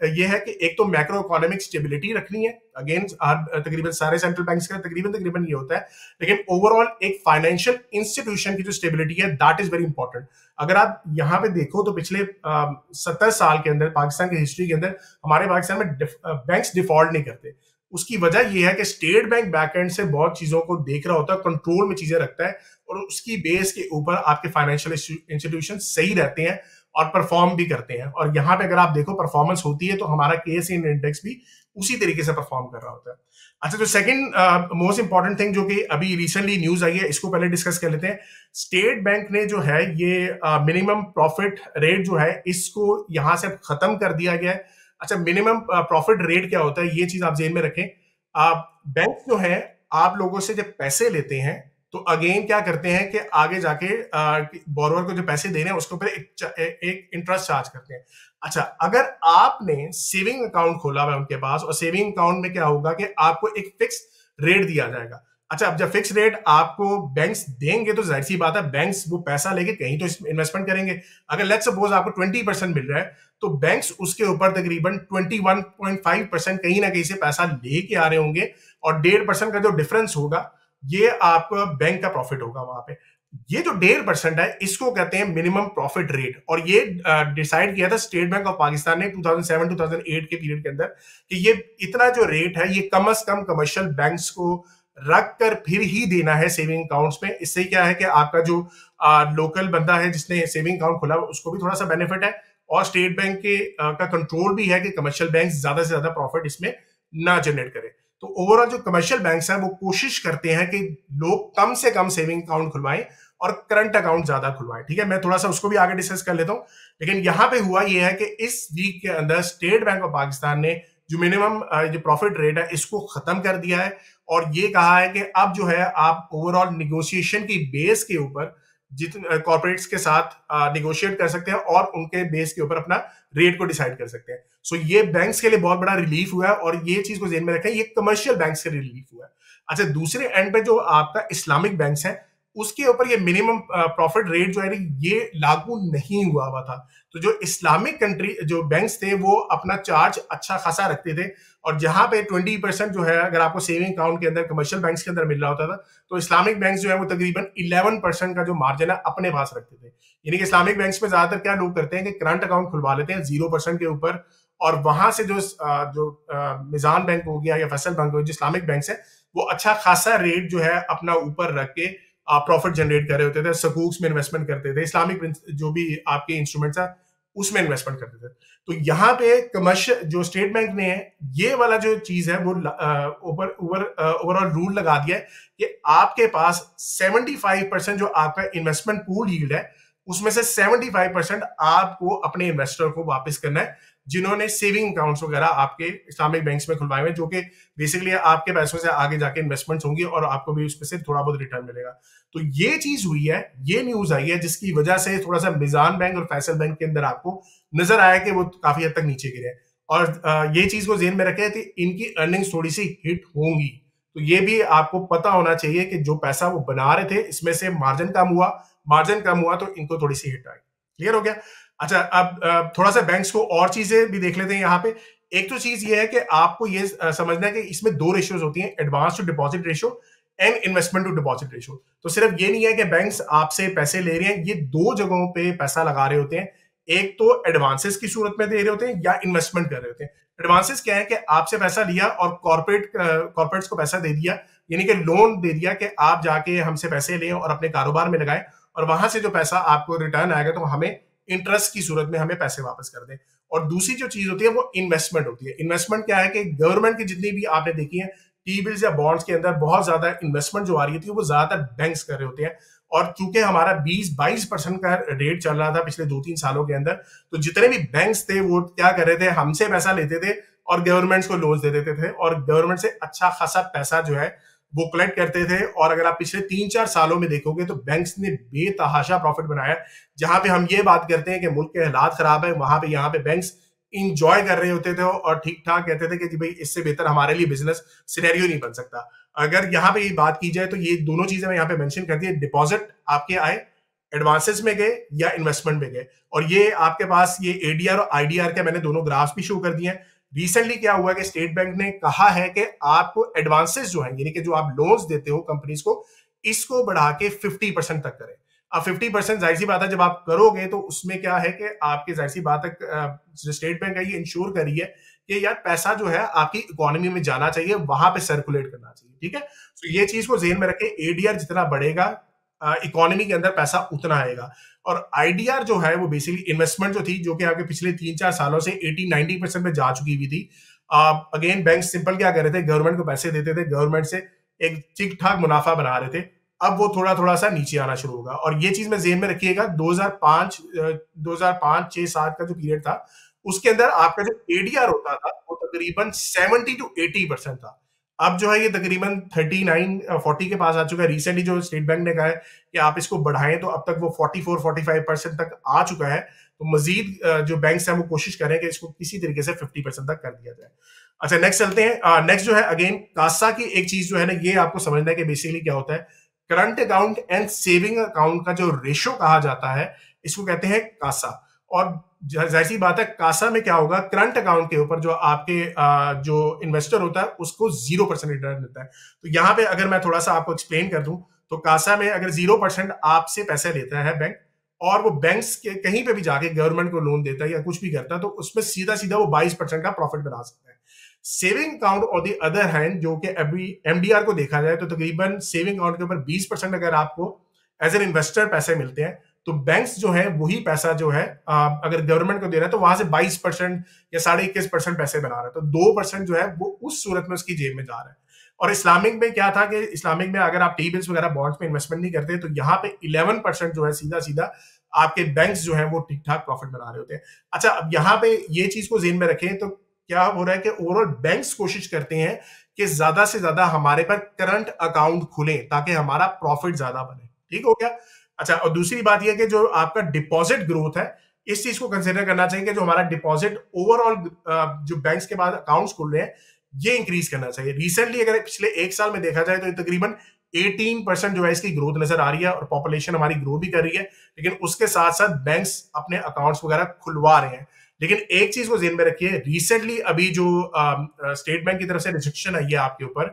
ये है कि एक तो मैक्रो इकोनॉमिक स्टेबिलिटी रखनी है, अगेन तकरीबन सारे सेंट्रल बैंक्स का तकरीबन ये होता है, लेकिन ओवरऑल एक फाइनेंशियल इंस्टीट्यूशन की जो स्टेबिलिटी है दैट इज वेरी इंपॉर्टेंट। अगर आप यहाँ पे देखो तो पिछले 70 साल के अंदर पाकिस्तान की हिस्ट्री के अंदर हमारे पाकिस्तान में बैंक्स डिफॉल्ट नहीं करते। उसकी वजह यह है कि स्टेट बैंक बैकएंड से बहुत चीजों को देख रहा होता है, कंट्रोल में चीजें रखता है और उसकी बेस के ऊपर आपके फाइनेंशियल इंस्टीट्यूशन सही रहते हैं और परफॉर्म भी करते हैं। और यहाँ पे अगर आप देखो परफॉर्मेंस होती है तो हमारा KSE इंडेक्स भी उसी तरीके से परफॉर्म कर रहा होता है। अच्छा, तो सेकंड मोस्ट इंपॉर्टेंट थिंग जो कि अभी रिसेंटली न्यूज आई है, इसको पहले डिस्कस कर लेते हैं। स्टेट बैंक ने जो है ये मिनिमम प्रॉफिट रेट जो है इसको यहां से खत्म कर दिया गया है। अच्छा, मिनिमम प्रॉफिट रेट क्या होता है ये चीज आप जेन में रखें। बैंक जो है आप लोगों से जब पैसे लेते हैं तो अगेन क्या करते हैं कि आगे जाके बोरोवर को जो पैसे दे रहे हैं उसके ऊपर एक इंटरेस्ट चार्ज करते हैं। अच्छा, अगर आपने सेविंग अकाउंट खोला हुआ है उनके पास और सेविंग अकाउंट में क्या होगा कि आपको एक फिक्स रेट दिया जाएगा। अच्छा, अब जब फिक्स रेट आपको बैंक्स देंगे तो जाहिर सी बात है बैंक्स वो पैसा लेके कहीं तो इन्वेस्टमेंट करेंगे। अगर लेट्स सपोज आपको 20% मिल रहा है तो बैंक्स उसके ऊपर तकरीबन 21.5% कहीं ना कहीं से पैसा लेके आ रहे होंगे और 1.5% का जो डिफरेंस होगा ये आपका बैंक का प्रॉफिट होगा वहां पे। ये जो 1.5% है इसको कहते हैं मिनिमम प्रॉफिट रेट और ये डिसाइड किया था स्टेट बैंक ऑफ पाकिस्तान ने 2007-2008 के पीरियड के अंदर कि ये इतना जो रेट है ये कम से कम कमर्शियल बैंक्स को रख कर फिर ही देना है सेविंग अकाउंट्स में। इससे क्या है कि आपका जो लोकल बंदा है जिसने सेविंग अकाउंट खोला उसको भी थोड़ा सा बेनिफिट है और स्टेट बैंक के का कंट्रोल भी है कि कमर्शियल बैंक ज्यादा से ज्यादा प्रॉफिट इसमें ना जनरेट करे। तो ओवरऑल जो कमर्शियल बैंक्स हैं वो कोशिश करते हैं कि लोग कम से कम सेविंग अकाउंट खुलवाएं और करंट अकाउंट ज्यादा खुलवाएं। ठीक है, मैं थोड़ा सा उसको भी आगे डिस्कस कर लेता हूं, लेकिन यहां पे हुआ ये है कि इस वीक के अंदर स्टेट बैंक ऑफ पाकिस्तान ने जो मिनिमम जो प्रॉफिट रेट है इसको खत्म कर दिया है और ये कहा है कि अब जो है आप ओवरऑल निगोशिएशन की बेस के ऊपर जितने कॉर्पोरेट्स के साथ निगोशिएट कर सकते हैं और उनके बेस के ऊपर अपना रेट को डिसाइड कर सकते हैं। सो ये बैंक्स के लिए बहुत बड़ा रिलीफ हुआ है और ये चीज को ध्यान में रखें, ये कमर्शियल बैंक्स के रिलीफ हुआ है। अच्छा, दूसरे एंड पे जो आपका इस्लामिक बैंक्स है उसके ऊपर ये मिनिमम प्रॉफिट रेट जो है ये लागू नहीं हुआ था। तो जो इस्लामिक कंट्री जो बैंक्स थे वो अपना चार्ज अच्छा खासा रखते थे और जहां पे 20% जो है अगर आपको सेविंग अकाउंट के अंदर कमर्शियल बैंक्स के अंदर मिल रहा होता था तो इस्लामिक बैंक्स जो है वो तकरीबन 11% का जो मार्जिन है अपने पास रखते थे। यानी कि इस्लामिक बैंक्स में ज्यादातर क्या लोग करते हैं कि करंट अकाउंट खुलवा लेते हैं 0% के ऊपर और वहां से जो मिजान बैंक हो गया या फैसल बैंक हो, जो इस्लामिक बैंक्स है वो अच्छा खासा रेट जो है अपना ऊपर रख के प्रॉफिट जनरेट कर रहे होते थे, सकूक्स में इन्वेस्टमेंट करते थे, इस्लामिक जो भी आपके इंस्ट्रूमेंट्स है उसमें इन्वेस्टमेंट करते थे। तो यहाँ पे कमर्शियल जो स्टेट बैंक ने ये वाला जो चीज है वो ओवरऑल रूल लगा दिया है कि आपके पास 75% जो आपका इन्वेस्टमेंट पूल यील्ड है उसमें से 75% आपको अपने इन्वेस्टर को वापस करना है जिन्होंने सेविंग अकाउंट्स वगैरह आपके इस्लामिक बैंक्स में खुलवाए हुए, जो कि बेसिकली आपके पैसों से आगे जाके इन्वेस्टमेंट्स होंगी और आपको भी उसमें से थोड़ा बहुत रिटर्न मिलेगा। तो ये चीज हुई है, ये न्यूज आई है जिसकी वजह से थोड़ा सा मिजान बैंक और फैसल बैंक के अंदर आपको नजर आया कि वो काफी हद तक नीचे गिरे और ये चीज को ज़हन में रखें कि इनकी अर्निंग्स थोड़ी सी हिट होंगी। तो ये भी आपको पता होना चाहिए कि जो पैसा वो बना रहे थे इसमें से मार्जिन कम हुआ तो इनको थोड़ी सी हिट आई। क्लियर हो गया? अच्छा, अब थोड़ा सा बैंक्स को और चीजें भी देख लेते हैं यहाँ पे। एक तो चीज ये है कि आपको ये समझना है कि इसमें 2 रेशियोज होती हैं, advance to deposit ratio and investment to deposit ratio. तो सिर्फ ये नहीं है कि बैंक्स आपसे पैसे ले रहे हैं, ये 2 जगहों पे पैसा लगा रहे होते हैं। एक तो एडवांसेस की सूरत में दे रहे होते हैं या इन्वेस्टमेंट कर रहे होते हैं। एडवांसेस क्या है कि आपसे पैसा लिया और कॉर्पोरेट्स को पैसा दे दिया, यानी कि लोन दे दिया कि आप जाके हमसे पैसे लें और अपने कारोबार में लगाएं, और वहां से जो पैसा आपको रिटर्न आएगा तो हमें इंटरेस्ट की सूरत में हमें पैसे वापस कर दें। और दूसरी जो चीज होती है वो इन्वेस्टमेंट होती है। इन्वेस्टमेंट क्या है कि गवर्नमेंट की जितनी भी आपने देखी है टी बिल्स या बॉन्ड्स के अंदर बहुत ज्यादा इन्वेस्टमेंट जो आ रही थी वो ज्यादातर बैंक्स कर रहे होते हैं। और चूंकि हमारा 20-22% का रेट चल रहा था पिछले 2-3 सालों के अंदर, तो जितने भी बैंक्स थे वो क्या कर रहे थे, हमसे पैसा लेते थे और गवर्नमेंट्स को लोन्स दे देते थे, और गवर्नमेंट से अच्छा खासा पैसा जो है वो कलेक्ट करते थे। और अगर आप पिछले 3-4 सालों में देखोगे तो बैंक्स ने बेतहाशा प्रॉफिट बनाया। जहां पे हम ये बात करते हैं कि मुल्क के हालात खराब है, वहां पे यहाँ पे बैंक्स इंजॉय कर रहे होते थे और ठीक ठाक कहते थे कि जी भाई इससे बेहतर हमारे लिए बिजनेस सिनेरियो नहीं बन सकता। अगर यहाँ पे ये बात की जाए तो ये दोनों चीजें मैं यहाँ पे मेंशन कर दी, डिपॉजिट आपके आए एडवांसेस में गए या इन्वेस्टमेंट में गए। और ये आपके पास ये एडीआर और आईडीआर के मैंने दोनों ग्राफ्स भी शो कर दिए हैं। रिसेंटली क्या हुआ कि स्टेट बैंक ने कहा है कि आपको एडवांसेस जो है, यानी कि जो आप लोन्स देते हो कंपनीज को, इसको बढ़ा के 50% तक करें। अब 50% जाहिर सी बात है जब आप करोगे तो उसमें क्या है कि आपकी जाहिर सी बात है जो स्टेट बैंक है ये इंश्योर कर रही है कि यार पैसा जो है आपकी इकोनॉमी में जाना चाहिए, वहां पे सर्कुलेट करना चाहिए। ठीक है, तो ये चीज को ज़हन में रखें, एडीआर जितना बढ़ेगा इकोनॉमी के अंदर पैसा उतना आएगा। और आईडीआर जो है वो बेसिकली इन्वेस्टमेंट जो थी, जो कि आपके पिछले 3-4 सालों से 80-90% में जा चुकी हुई थी। अगेन बैंक सिंपल क्या कर रहे थे, गवर्नमेंट को पैसे देते थे, गवर्नमेंट से एक ठीक ठाक मुनाफा बना रहे थे। अब वो थोड़ा थोड़ा सा नीचे आना शुरू होगा। और ये चीज में ज़हन में रखिएगा, 2005-6-7 का जो पीरियड था उसके अंदर आपका जो एडीआर होता था वो तकरीबन 70-80% था। अब जो है ये तकरीबन 39-40 के पास आ चुका है। रिसेंटली जो स्टेट बैंक ने कहा है कि आप इसको बढ़ाएं, तो अब तक वो 44-45% तक आ चुका है। तो मजीद जो बैंक्स हैं वो कोशिश करें कि इसको किसी तरीके से 50% तक कर दिया जाए। अच्छा, नेक्स्ट चलते हैं। नेक्स्ट जो है अगेन कासा की एक चीज जो है ना, ये आपको समझना है कि बेसिकली क्या होता है। Current account and saving account का जो रेशो कहा जाता है इसको कहते हैं कासा। और जाहिर सी बात है कासा में क्या होगा, करंट अकाउंट के ऊपर जो आपके जो इन्वेस्टर होता है उसको 0% रिटर्न मिलता है। तो यहाँ पे अगर मैं थोड़ा सा आपको एक्सप्लेन कर दूं तो कासा में अगर 0% आपसे पैसे लेता है बैंक, और वो बैंक्स के कहीं पे भी जाके गवर्नमेंट को लोन देता है या कुछ भी करता है, तो उसमें सीधा सीधा वो 22% का प्रॉफिट बना सकता है। Saving account on the other hand, जो कि अभी एमडीआर को देखा जाए तो तकरीबन सेविंग अकाउंट के ऊपर 20% अगर आपको एज एन इन्वेस्टर पैसे मिलते हैं, तो बैंक्स जो है वही पैसा जो है अगर गवर्नमेंट को दे रहा है तो वहां से 22% या 21.5% पैसे बना रहा है। तो 2% जो है वो उस सूरत में उसकी जेब में जा रहा है। और इस्लामिक में क्या था कि इस्लामिक में अगर आप टी बिल्स वगैरह बॉन्ड्स में इन्वेस्टमेंट नहीं करते तो यहाँ पे 11% जो है सीधा सीधा आपके बैंक्स जो है वो ठीक ठाक प्रॉफिट बना रहे होते हैं। अच्छा, अब यहाँ पे ये चीज को जेन में रखें तो क्या हो रहा है कि ओवरऑल बैंक्स कोशिश करते हैं कि ज्यादा से ज्यादा हमारे पर करंट अकाउंट खुले ताकि हमारा प्रॉफिट ज्यादा बने। ठीक हो गया। अच्छा, और दूसरी बात यह कि जो आपका डिपॉजिट ग्रोथ है इस चीज को कंसिडर करना चाहिए कि जो हमारा डिपॉजिट ओवरऑल जो बैंक्स के बाद अकाउंट्स खुल रहे हैं ये इंक्रीज करना चाहिए। रिसेंटली अगर पिछले एक साल में देखा जाए तो तकरीबन 18% जो है इसकी ग्रोथ नजर आ रही है और पॉपुलेशन हमारी ग्रो भी कर रही है, लेकिन उसके साथ साथ बैंक्स अपने अकाउंट्स वगैरह खुलवा रहे हैं। लेकिन एक चीज को ध्यान में रखिए, रिसेंटली अभी जो स्टेट बैंक की तरफ से रिस्ट्रिक्शन आई है आपके ऊपर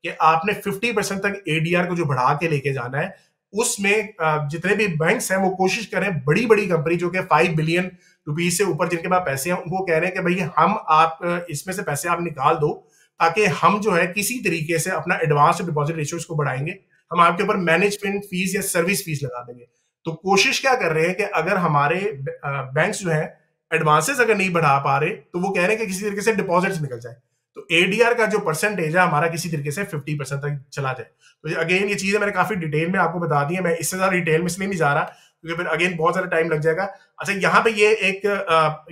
कि आपने 50% तक एडीआर को जो बढ़ा के लेके जाना है, उसमें जितने भी बैंक्स हैं वो कोशिश करें, बड़ी बड़ी कंपनी जो कि 5 बिलियन रुपीज से ऊपर जिनके पास पैसे हैं उनको कह रहे हैं कि भाई हम आप इसमें से पैसे आप निकाल दो ताकि हम जो है किसी तरीके से अपना एडवांस डिपॉजिट रेशियो को बढ़ाएंगे, हम आपके ऊपर मैनेजमेंट फीस या सर्विस फीस लगा देंगे। तो कोशिश क्या कर रहे हैं कि अगर हमारे बैंक्स जो है एडवांसेस अगर नहीं बढ़ा पा रहे तो वो कह रहे हैं कि किसी तरीके से डिपॉजिट्स निकल जाए, तो एडीआर का जो परसेंटेज है हमारा किसी तरीके से 50% तक चला जाए। तो अगेन ये चीजें मैंने काफी डिटेल में आपको बता दी है, मैं इससे ज्यादा डिटेल में इसलिए नहीं जा रहा क्योंकि फिर अगेन बहुत ज्यादा टाइम लग जाएगा। अच्छा, यहाँ पे ये एक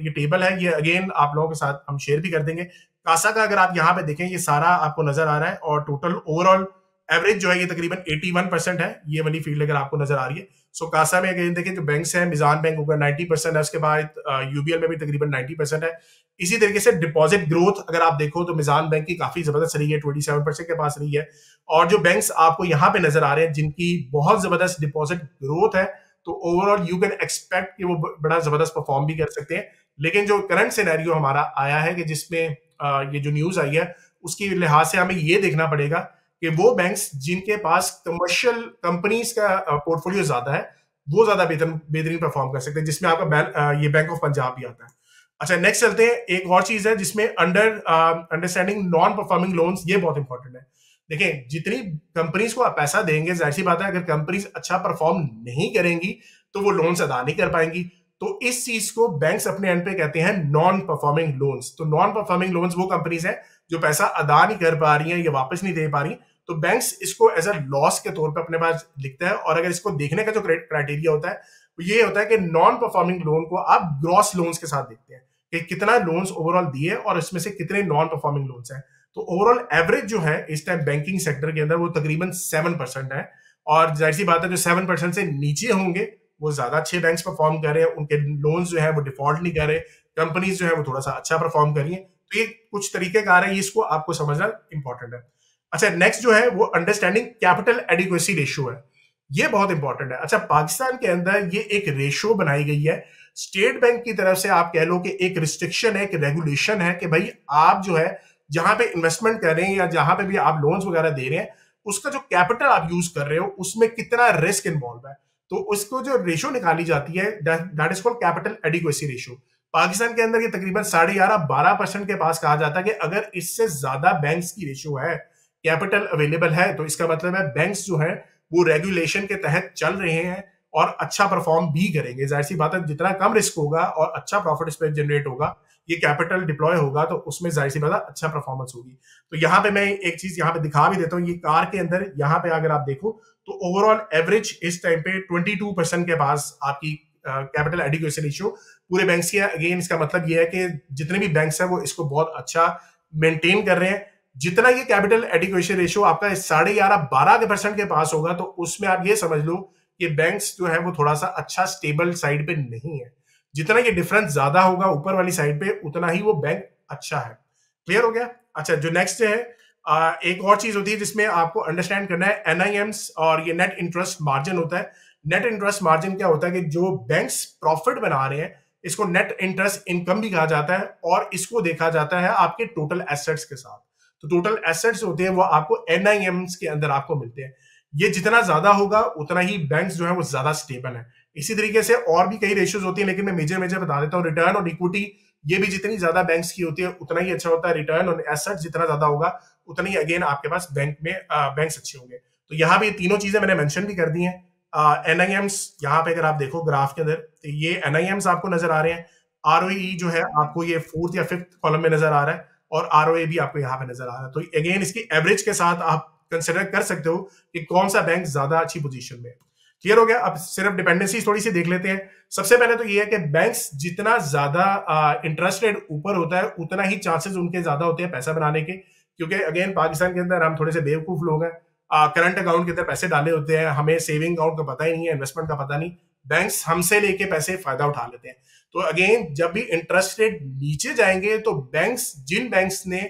ये टेबल है, ये अगेन आप लोगों के साथ हम शेयर भी कर देंगे। कासा का अगर आप यहाँ पे देखें ये सारा आपको नजर आ रहा है और टोटल ओवरऑल एवरेज जो है ये तकरीबन 81% है, ये वाली फील्ड अगर आपको नजर आ रही है। सो कासा में अगेन देखें जो बैंक्स हैं, मिजान बैंक होगा 90% है, उसके बाद यूबीएल में भी तकरीबन 90% है। इसी तरीके से डिपॉजिट ग्रोथ अगर आप देखो तो मिजान बैंक की काफी जबरदस्त रही है, 27% के पास रही है। और जो बैंक्स आपको यहाँ पे नजर आ रहे हैं जिनकी बहुत जबरदस्त डिपॉजिट ग्रोथ है, तो ओवरऑल यू कैन एक्सपेक्ट कि वो बड़ा जबरदस्त परफॉर्म भी कर सकते हैं। लेकिन जो करंट सिनेरियो हमारा आया है कि जिसमें ये जो न्यूज आई है उसकी लिहाज से हमें ये देखना पड़ेगा कि वो बैंक्स जिनके पास कमर्शियल कंपनीज का पोर्टफोलियो ज्यादा है वो ज्यादा बेहतरीन परफॉर्म कर सकते हैं, जिसमें आपका ये बैंक ऑफ पंजाब भी आता है। अच्छा, नेक्स्ट चलते हैं। एक और चीज है जिसमें अंडरस्टैंडिंग नॉन परफॉर्मिंग लोन्स, ये बहुत इंपॉर्टेंट है। देखें, जितनी कंपनीज को आप पैसा देंगे, जाहिर सी बात है अगर कंपनीज अच्छा परफॉर्म नहीं करेंगी तो वो लोन्स अदा नहीं कर पाएंगी। तो इस चीज को बैंक्स अपने एंड पे कहते हैं नॉन परफॉर्मिंग लोन्स। तो नॉन परफॉर्मिंग लोन्स वो कंपनीज हैं जो पैसा अदा नहीं कर पा रही हैं या वापस नहीं दे पा रही, तो बैंक्स इसको एज अ लॉस के तौर पे अपने पास लिखता है। और अगर इसको देखने का जो क्राइटेरिया होता है वो ये होता है कि नॉन परफॉर्मिंग लोन को आप ग्रॉस लोन्स के साथ देखते हैं कि कितना लोन्स ओवरऑल दिए और इसमें से कितने नॉन परफॉर्मिंग लोन्स हैं। तो ओवरऑल एवरेज जो है इस टाइम बैंकिंग सेक्टर के अंदर वो तकरीबन 7% है। और जाहिर सी बात है जो 7% से नीचे होंगे वो ज्यादा अच्छे बैंक्स परफॉर्म कर रहे हैं, उनके लोन्स जो है वो डिफॉल्ट नहीं कर रहे, कंपनीज जो है वो थोड़ा सा अच्छा परफॉर्म कर रही है। तो ये कुछ तरीकेकार है, इसको आपको समझना इंपॉर्टेंट है। अच्छा, नेक्स्ट जो है वो अंडरस्टैंडिंग कैपिटल एडिक्वेसी रेशियो है, ये बहुत इंपॉर्टेंट है। अच्छा, पाकिस्तान के अंदर ये एक रेशियो बनाई गई है स्टेट बैंक की तरफ से, आप कह लो कि एक रिस्ट्रिक्शन है, एक रेगुलेशन है कि भाई आप जो है जहां पे इन्वेस्टमेंट कर रहे हैं या जहां पे भी आप लोन्स वगैरह दे रहे हैं, उसका जो कैपिटल आप यूज कर रहे हो उसमें कितना रिस्क इन्वॉल्व है। तो उसको जो रेशियो निकाली जाती है that is called capital adequacy ratio. Pakistan के अंदर ये तकरीबन 11.5-12% के पास कहा जाता है कि अगर इससे ज्यादा बैंक्स की रेशियो है, कैपिटल अवेलेबल है, तो इसका मतलब है बैंक्स जो है वो रेगुलेशन के तहत चल रहे हैं और अच्छा परफॉर्म भी करेंगे। जाहिर सी बात है जितना कम रिस्क होगा और अच्छा प्रॉफिट इस पर जनरेट होगा, ये कैपिटल डिप्लॉय होगा, तो उसमें जाहिर सी बात है अच्छा परफॉर्मेंस होगी। तो यहाँ पे मैं एक चीज यहाँ पे दिखा भी देता हूँ, ये कार के अंदर यहाँ पे अगर आप देखो तो ओवरऑल एवरेज इस टाइम पे 22% के पास आपकी कैपिटल एडिक्वेसी रेशियो पूरे बैंक्स की है। अगेन इसका मतलब ये है कि जितने भी बैंक्स हैं वो इसको बहुत अच्छा मेंटेन कर रहे हैं। जितना ये कैपिटल एडिक्वेसी रेशियो आपका 11.5-12% के पास होगा, तो उसमें आप ये समझ लो कि बैंक्स जो है वो थोड़ा सा अच्छा स्टेबल साइड पे नहीं है। जितना ये डिफरेंस ज्यादा होगा ऊपर वाली साइड पे, उतना ही वो बैंक अच्छा है। क्लियर हो गया? अच्छा, जो नेक्स्ट है एक और चीज होती है जिसमें आपको अंडरस्टैंड करना है एनआईएम्स और ये नेट इंटरेस्ट मार्जिन होता है। नेट इंटरेस्ट मार्जिन क्या होता है कि जो बैंक्स प्रॉफिट बना रहे हैं इसको नेट इंटरेस्ट इनकम भी कहा जाता है, और इसको देखा जाता है आपके टोटल एसेट्स के साथ। तो टोटल एसेट्स होते हैं वो आपको एनआईएम्स के अंदर आपको मिलते हैं। ये जितना ज्यादा होगा उतना ही बैंक्स जो है वो ज्यादा स्टेबल है। इसी तरीके से और भी कई रेशियोज होती हैं, लेकिन मैं मेजर बता देता हूँ। रिटर्न और इक्विटी, ये भी जितनी ज्यादा बैंक्स की होती है उतना ही अच्छा होता है। रिटर्न और एसेट जितना ज्यादा होगा उतना ही अगेन आपके पास बैंक्स अच्छे होंगे। तो यहाँ पे तीनों चीजें मैंने मेंशन भी कर दी हैं। एनआईएम्स यहाँ पे अगर आप देखो ग्राफ के अंदर, तो ये एनआईएम्स आपको नजर आ रहे हैं। आरओई जो है आपको ये 4th या 5th कॉलम में नजर आ रहा है, और आरओए भी आपको यहाँ पे नजर आ रहा है। तो अगेन इसकी एवरेज के साथ आप कंसिडर कर सकते हो कि कौन सा बैंक ज्यादा अच्छी पोजीशन में है। क्लियर हो गया? अब सिर्फ डिपेंडेंसी थोड़ी सी देख लेते हैं। सबसे पहले तो ये है कि बैंक्स जितना ज्यादा इंटरेस्ट रेट ऊपर होता है उतना ही चांसेस उनके ज्यादा होते हैं पैसा बनाने के, क्योंकि अगेन पाकिस्तान के अंदर हम थोड़े से बेवकूफ लोग हैं। करंट अकाउंट के अंदर पैसे डाले होते हैं, हमें सेविंग अकाउंट का पता ही नहीं है, इन्वेस्टमेंट का पता नहीं। बैंक्स हमसे लेके पैसे फायदा उठा लेते हैं। तो अगेन जब भी इंटरेस्ट रेट नीचे जाएंगे तो जिन बैंक्स ने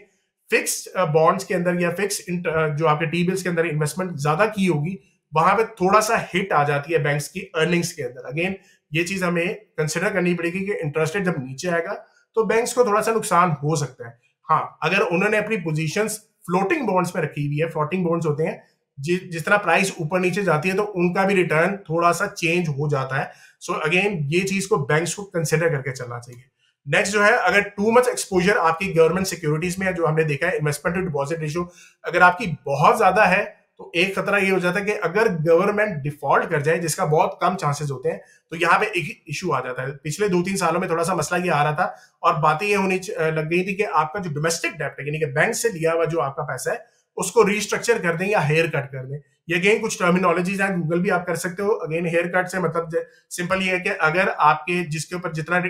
फिक्स्ड बॉन्ड्स के अंदर या फिक्स जो आपके टी बिल्स के अंदर इन्वेस्टमेंट ज्यादा की होगी, वहां पे थोड़ा सा हिट आ जाती है बैंक्स की अर्निंग्स के अंदर। अगेन ये चीज हमें कंसिडर करनी पड़ेगी कि इंटरेस्ट रेट जब नीचे आएगा तो बैंक्स को थोड़ा सा नुकसान हो सकता है। हाँ, अगर उन्होंने अपनी पोजीशंस फ्लोटिंग बॉन्ड्स में रखी हुई है, फ्लोटिंग बॉन्ड्स होते हैं जिस तरह प्राइस ऊपर नीचे जाती है तो उनका भी रिटर्न थोड़ा सा चेंज हो जाता है। सो अगेन ये चीज को बैंक्स को कंसिडर करके चलना चाहिए। नेक्स्ट जो है, अगर टू मच एक्सपोजर आपकी गवर्नमेंट सिक्योरिटीज में है, जो हमने देखा है इन्वेस्टमेंट टू डिपॉजिट रेशियो अगर आपकी बहुत ज्यादा है, तो एक खतरा ये हो जाता है कि अगर गवर्नमेंट डिफॉल्ट कर जाए, जिसका बहुत कम चांसेस होते हैं, तो यहाँ पे एक इशू आ जाता है। पिछले 2-3 सालों में थोड़ा सा मसला ये आ रहा था और बातें ये होनी लग गई थी कि आपका जो डोमेस्टिक डेप्ट है, यानी कि बैंक से लिया हुआ जो आपका पैसा है, उसको रिस्ट्रक्चर कर दें या हेयर कट कर दें। ये अगेन कुछ टर्मिनोलॉजीज हैं, गूगल भी आप कर सकते हो। अगेन हेयर कट से मतलब सिंपल ये है कि अगर आपके जिसके ऊपर जितना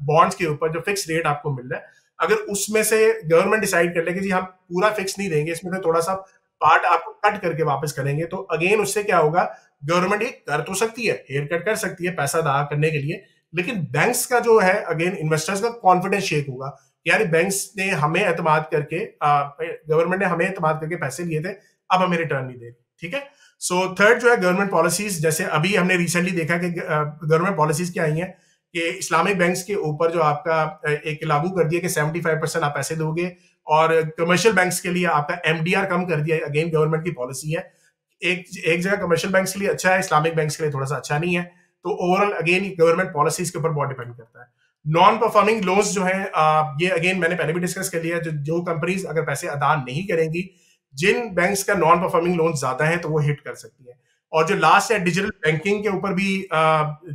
बॉन्ड्स के ऊपर जो फिक्स रेट आपको मिल रहा है, अगर उसमें से गवर्नमेंट डिसाइड कर ले कि जी हम पूरा फिक्स नहीं देंगे, इसमें से थोड़ा सा पार्ट आपको कट करके वापस करेंगे, तो अगेन उससे क्या होगा, गवर्नमेंट ये कर तो सकती है, हेयर कट कर सकती है पैसा अदा करने के लिए, लेकिन बैंक्स का जो है अगेन इन्वेस्टर्स का कॉन्फिडेंस शेक होगा। यार बैंक्स ने हमें एतमाद करके, गवर्नमेंट ने हमें एतमाद करके पैसे लिए थे, अब हमें रिटर्न नहीं दे रही। ठीक है। सो थर्ड जो है गवर्नमेंट पॉलिसीज, जैसे अभी हमने रिसेंटली देखा कि गवर्नमेंट पॉलिसीज क्या आई हैं कि इस्लामिक बैंक्स के ऊपर जो आपका एक लागू कर दिया कि 75% आप पैसे दोगे, और कमर्शियल बैंक्स के लिए आपका एमडीआर कम कर दिया। अगेन गवर्नमेंट की पॉलिसी है, एक जगह कमर्शियल बैंक्स के लिए अच्छा है, इस्लामिक बैंक्स के लिए थोड़ा सा अच्छा नहीं है। तो ओवरऑल अगेन गवर्नमेंट पॉलिसीज के ऊपर बहुत डिपेंड करता है। नॉन परफॉर्मिंग लोन्स जो है ये अगेन मैंने पहले भी डिस्कस कर लिया, जो कंपनीज अगर पैसे अदा नहीं करेंगी, जिन बैंक्स का नॉन परफॉर्मिंग लोन ज्यादा है तो वो हिट कर सकती है। और जो लास्ट है डिजिटल बैंकिंग के ऊपर भी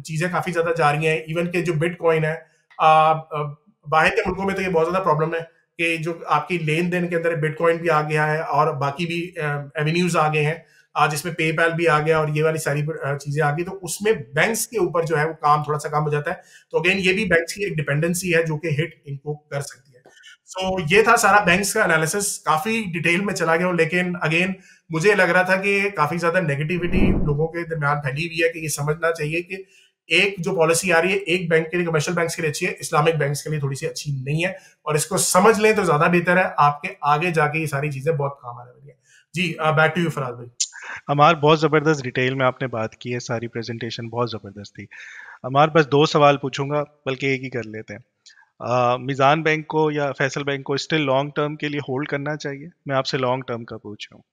चीजें काफी ज्यादा जा रही हैं। इवन के जो बिटकॉइन है, बाहर के मुल्कों में तो ये बहुत ज्यादा प्रॉब्लम है कि जो आपकी लेन देन के अंदर बिटकॉइन भी आ गया है और बाकी भी एवेन्यूज आ गए हैं, जिसमें पेपैल भी आ गया और ये वाली सारी चीजें आ गई, तो उसमें बैंक्स के ऊपर जो है वो काम थोड़ा सा कम हो जाता है। तो अगेन ये भी बैंक्स की एक डिपेंडेंसी है जो कि हिट इनको कर सकती है। सो ये था सारा बैंक्स का एनालिसिस, काफी डिटेल में चला गया हूं, लेकिन अगेन मुझे लग रहा था कि काफी ज्यादा नेगेटिविटी लोगों के दरमियान फैली हुई है कि ये समझना चाहिए कि एक जो पॉलिसी आ रही है एक बैंक के लिए, कमर्शियल बैंक्स के लिए अच्छी है, इस्लामिक बैंक्स के लिए थोड़ी सी अच्छी नहीं है, और इसको समझ लें तो ज्यादा बेहतर है, आपके आगे जाके ये सारी चीजें बहुत काम आने वाली है। जी बैक टू यू फराज भाई।
अमार, बहुत ज़बरदस्त डिटेल में आपने बात की है, सारी प्रेजेंटेशन बहुत ज़बरदस्त थी। अमार, बस 2 सवाल पूछूंगा, बल्कि एक ही कर लेते हैं। मिज़ान बैंक को या फैसल बैंक को स्टिल लॉन्ग टर्म के लिए होल्ड करना चाहिए? मैं आपसे लॉन्ग टर्म का पूछ रहा हूँ।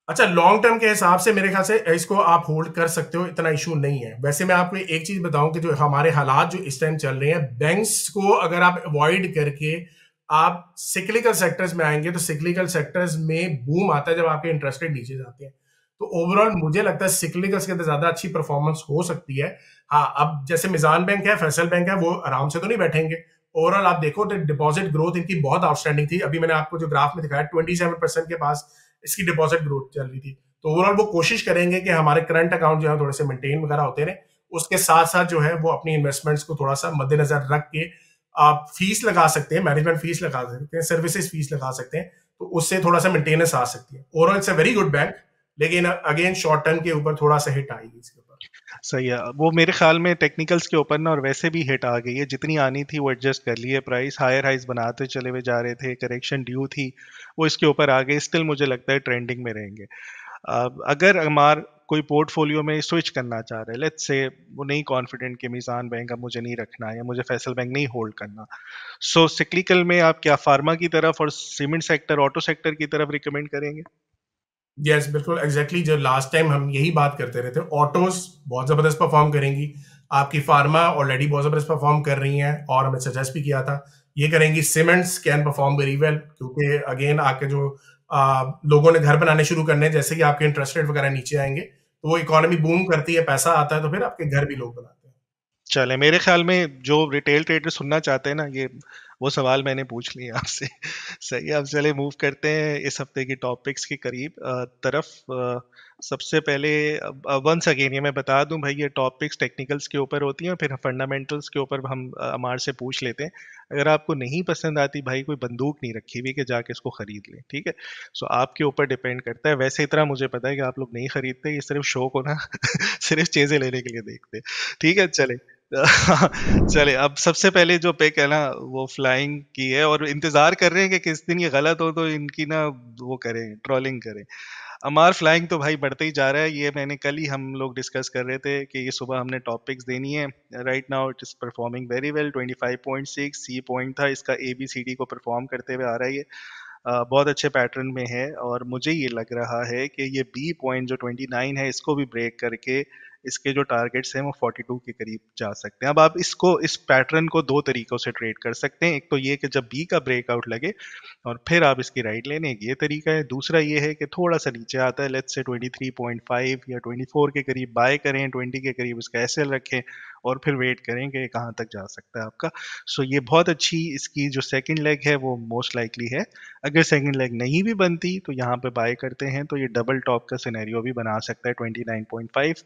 अच्छा, लॉन्ग टर्म के हिसाब से मेरे ख्याल से इसको आप होल्ड कर सकते हो, इतना इशू नहीं है। वैसे मैं आपको एक चीज बताऊं कि जो हमारे हालात जो इस टाइम चल रहे हैं, बैंक्स को अगर आप अवॉइड करके आप सिक्लिकल सेक्टर्स में आएंगे, तो सिक्लिकल सेक्टर्स में बूम आता है जब आपके इंटरेस्ट रेट नीचे जाते हैं। तो ओवरऑल मुझे लगता है सिक्लिकल्स के अंदर ज्यादा अच्छी परफॉर्मेंस हो सकती है। हाँ, अब जैसे मिजान बैंक है, फैसल बैंक है, वो आराम से तो नहीं बैठेंगे। ओवरऑल आप देखो तो डिपॉजिट ग्रोथ इनकी बहुत आउटस्टैंडिंग थी। अभी मैंने आपको जो ग्राफ में दिखाया 27% के पास इसकी डिपॉजिट ग्रोथ चल रही थी। तो ओवरऑल वो कोशिश करेंगे कि हमारे करंट अकाउंट जो है थोड़े से मेंटेन वगैरह होते रहे, उसके साथ साथ जो है वो अपनी इन्वेस्टमेंट्स को थोड़ा सा मद्देनजर रख के आप फीस लगा सकते हैं, मैनेजमेंट फीस लगा सकते हैं, सर्विसेज फीस लगा सकते हैं, तो उससे थोड़ा सा मेंटेनेंस आ सकती है। Overall it's a very good bank, लेकिन अगेन शॉर्ट टर्म के ऊपर थोड़ा सा हिट आएगी इसके ऊपर।
सही है। वो मेरे ख्याल में टेक्निकल्स के ऊपर ना, और वैसे भी हिट आ गई है, जितनी आनी थी वो एडजस्ट कर ली है, प्राइस हायर हाइज बनाते चले हुए जा रहे थे, करेक्शन ड्यू थी, वो इसके ऊपर आ गए। स्टिल मुझे लगता है ट्रेंडिंग में रहेंगे। अगर हमार कोई पोर्टफोलियो में स्विच करना चाह रहे हैं, लेट्स से वो नहीं कॉन्फिडेंट कि मिज़ान बैंक अब मुझे नहीं रखना है या मुझे फैसल बैंक नहीं होल्ड करना, सो सिक्लिकल में आप क्या फार्मा की तरफ और सीमेंट सेक्टर, ऑटो सेक्टर की तरफ रिकमेंड करेंगे?
यस, बिल्कुल एग्जैक्टली। जो लास्ट टाइम हम यही बात करते रहे थे, ऑटोज बहुत जबरदस्त परफॉर्म करेंगी, आपकी फार्मा ऑलरेडी बहुत जबरदस्त परफॉर्म कर रही हैं, और हमें सजेस्ट भी किया था ये करेंगी। Cements can perform very well, क्योंकि अगेन आपके जो लोगों ने घर बनाने शुरू करने, जैसे कि आपके इंटरेस्ट रेट वगैरह नीचे आएंगे तो वो इकोनॉमी बूम करती है, पैसा आता है, तो फिर आपके घर भी लोग बनाते हैं।
चले, मेरे ख्याल में जो रिटेल ट्रेडर सुनना चाहते हैं ना, ये वो सवाल मैंने पूछ लिए आपसे। सही है, अब चले मूव करते हैं इस हफ्ते की टॉपिक्स के करीब तरफ। सबसे पहले वंस अगेन ये मैं बता दूं भाई, ये टॉपिक्स टेक्निकल्स के ऊपर होती हैं, फिर फंडामेंटल्स के ऊपर हम अमार से पूछ लेते हैं। अगर आपको नहीं पसंद आती भाई, कोई बंदूक नहीं रखी हुई कि जाके इसको खरीद लें, ठीक है? सो आपके ऊपर डिपेंड करता है। वैसे इतना मुझे पता है कि आप लोग नहीं खरीदते, ये सिर्फ शो को ना सिर्फ चीजें लेने के लिए देखते, ठीक है? चले चले, अब सबसे पहले जो पिक है ना, वो फ्लाइंग की है, और इंतजार कर रहे हैं कि किस दिन ये गलत हो तो इनकी ना वो करें, ट्रोलिंग करें। अमार, फ्लाइंग तो भाई बढ़ते ही जा रहा है। ये मैंने कल ही हम लोग डिस्कस कर रहे थे कि ये सुबह हमने टॉपिक्स देनी है। Right now it is performing very well, 25.6 C point था इसका, ABCD को परफॉर्म करते हुए आ रहा है ये। बहुत अच्छे पैटर्न में है, और मुझे ये लग रहा है कि ये बी पॉइंट जो 29 है, इसको भी ब्रेक करके इसके जो टारगेट्स हैं वो 42 के करीब जा सकते हैं। अब आप इस पैटर्न को 2 तरीकों से ट्रेड कर सकते हैं। एक तो ये कि जब बी का ब्रेकआउट लगे और फिर आप इसकी राइट लेने, ये तरीका है। दूसरा ये है कि थोड़ा सा नीचे आता है, लेट्स से 23.5 या 24 के करीब बाय करें, 20 के करीब इसका एसएल रखें, और फिर वेट करें कि कहाँ तक जा सकता है आपका। सो ये बहुत अच्छी इसकी जो सेकंड लेग है वो मोस्ट लाइकली है। अगर सेकंड लेग नहीं भी बनती तो यहाँ पे बाय करते हैं तो ये डबल टॉप का सिनेरियो भी बना सकता है 29.5।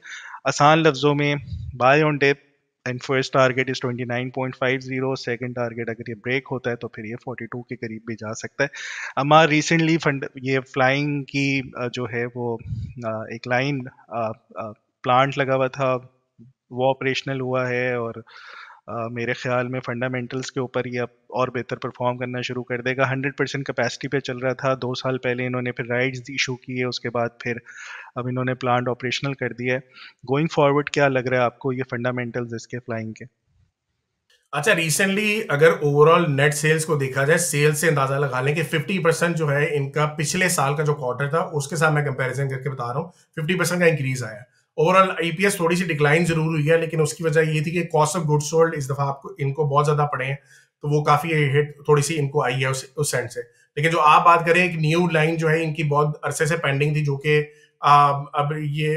आसान लफ्जों में, buy on dip and first target is 29.50, second target अगर ये ब्रेक होता है तो फिर ये 42 के करीब भी जा सकता है। हमारा रिसेंटली फंड ये फ्लाइंग की जो है वो एक लाइन प्लांट लगा हुआ था, वो ऑपरेशनल हुआ है, और मेरे ख्याल में फंडामेंटल्स के ऊपर ये अब और बेहतर परफॉर्म करना शुरू कर देगा। 100% कैपेसिटी पे चल रहा था 2 साल पहले, इन्होंने फिर राइट्स इशू किए, उसके बाद फिर अब इन्होंने प्लांट ऑपरेशनल कर दिया है। गोइंग फॉरवर्ड क्या लग रहा है आपको ये फंडामेंटल्स इसके फ्लाइंग के?
अच्छा, रिसेंटली अगर ओवरऑल नेट सेल्स को देखा जाए, सेल्स से अंदाजा लगा लें कि 50% जो है इनका पिछले साल का जो क्वार्टर था उसके साथ मैं कंपैरिजन करके बता रहा हूँ, 50% का इंक्रीज आया। ओवरऑल ईपीएस थोड़ी सी डिक्लाइन जरूर हुई है, लेकिन उसकी वजह ये थी कि कॉस्ट ऑफ गुड्स सोल्ड इस दफा आपको इनको बहुत ज्यादा पड़े हैं, तो वो काफी हिट थोड़ी सी इनको आई है उस एंड से। लेकिन जो आप बात करें, एक न्यू लाइन जो है इनकी बहुत अरसे से पेंडिंग थी, जो कि अब ये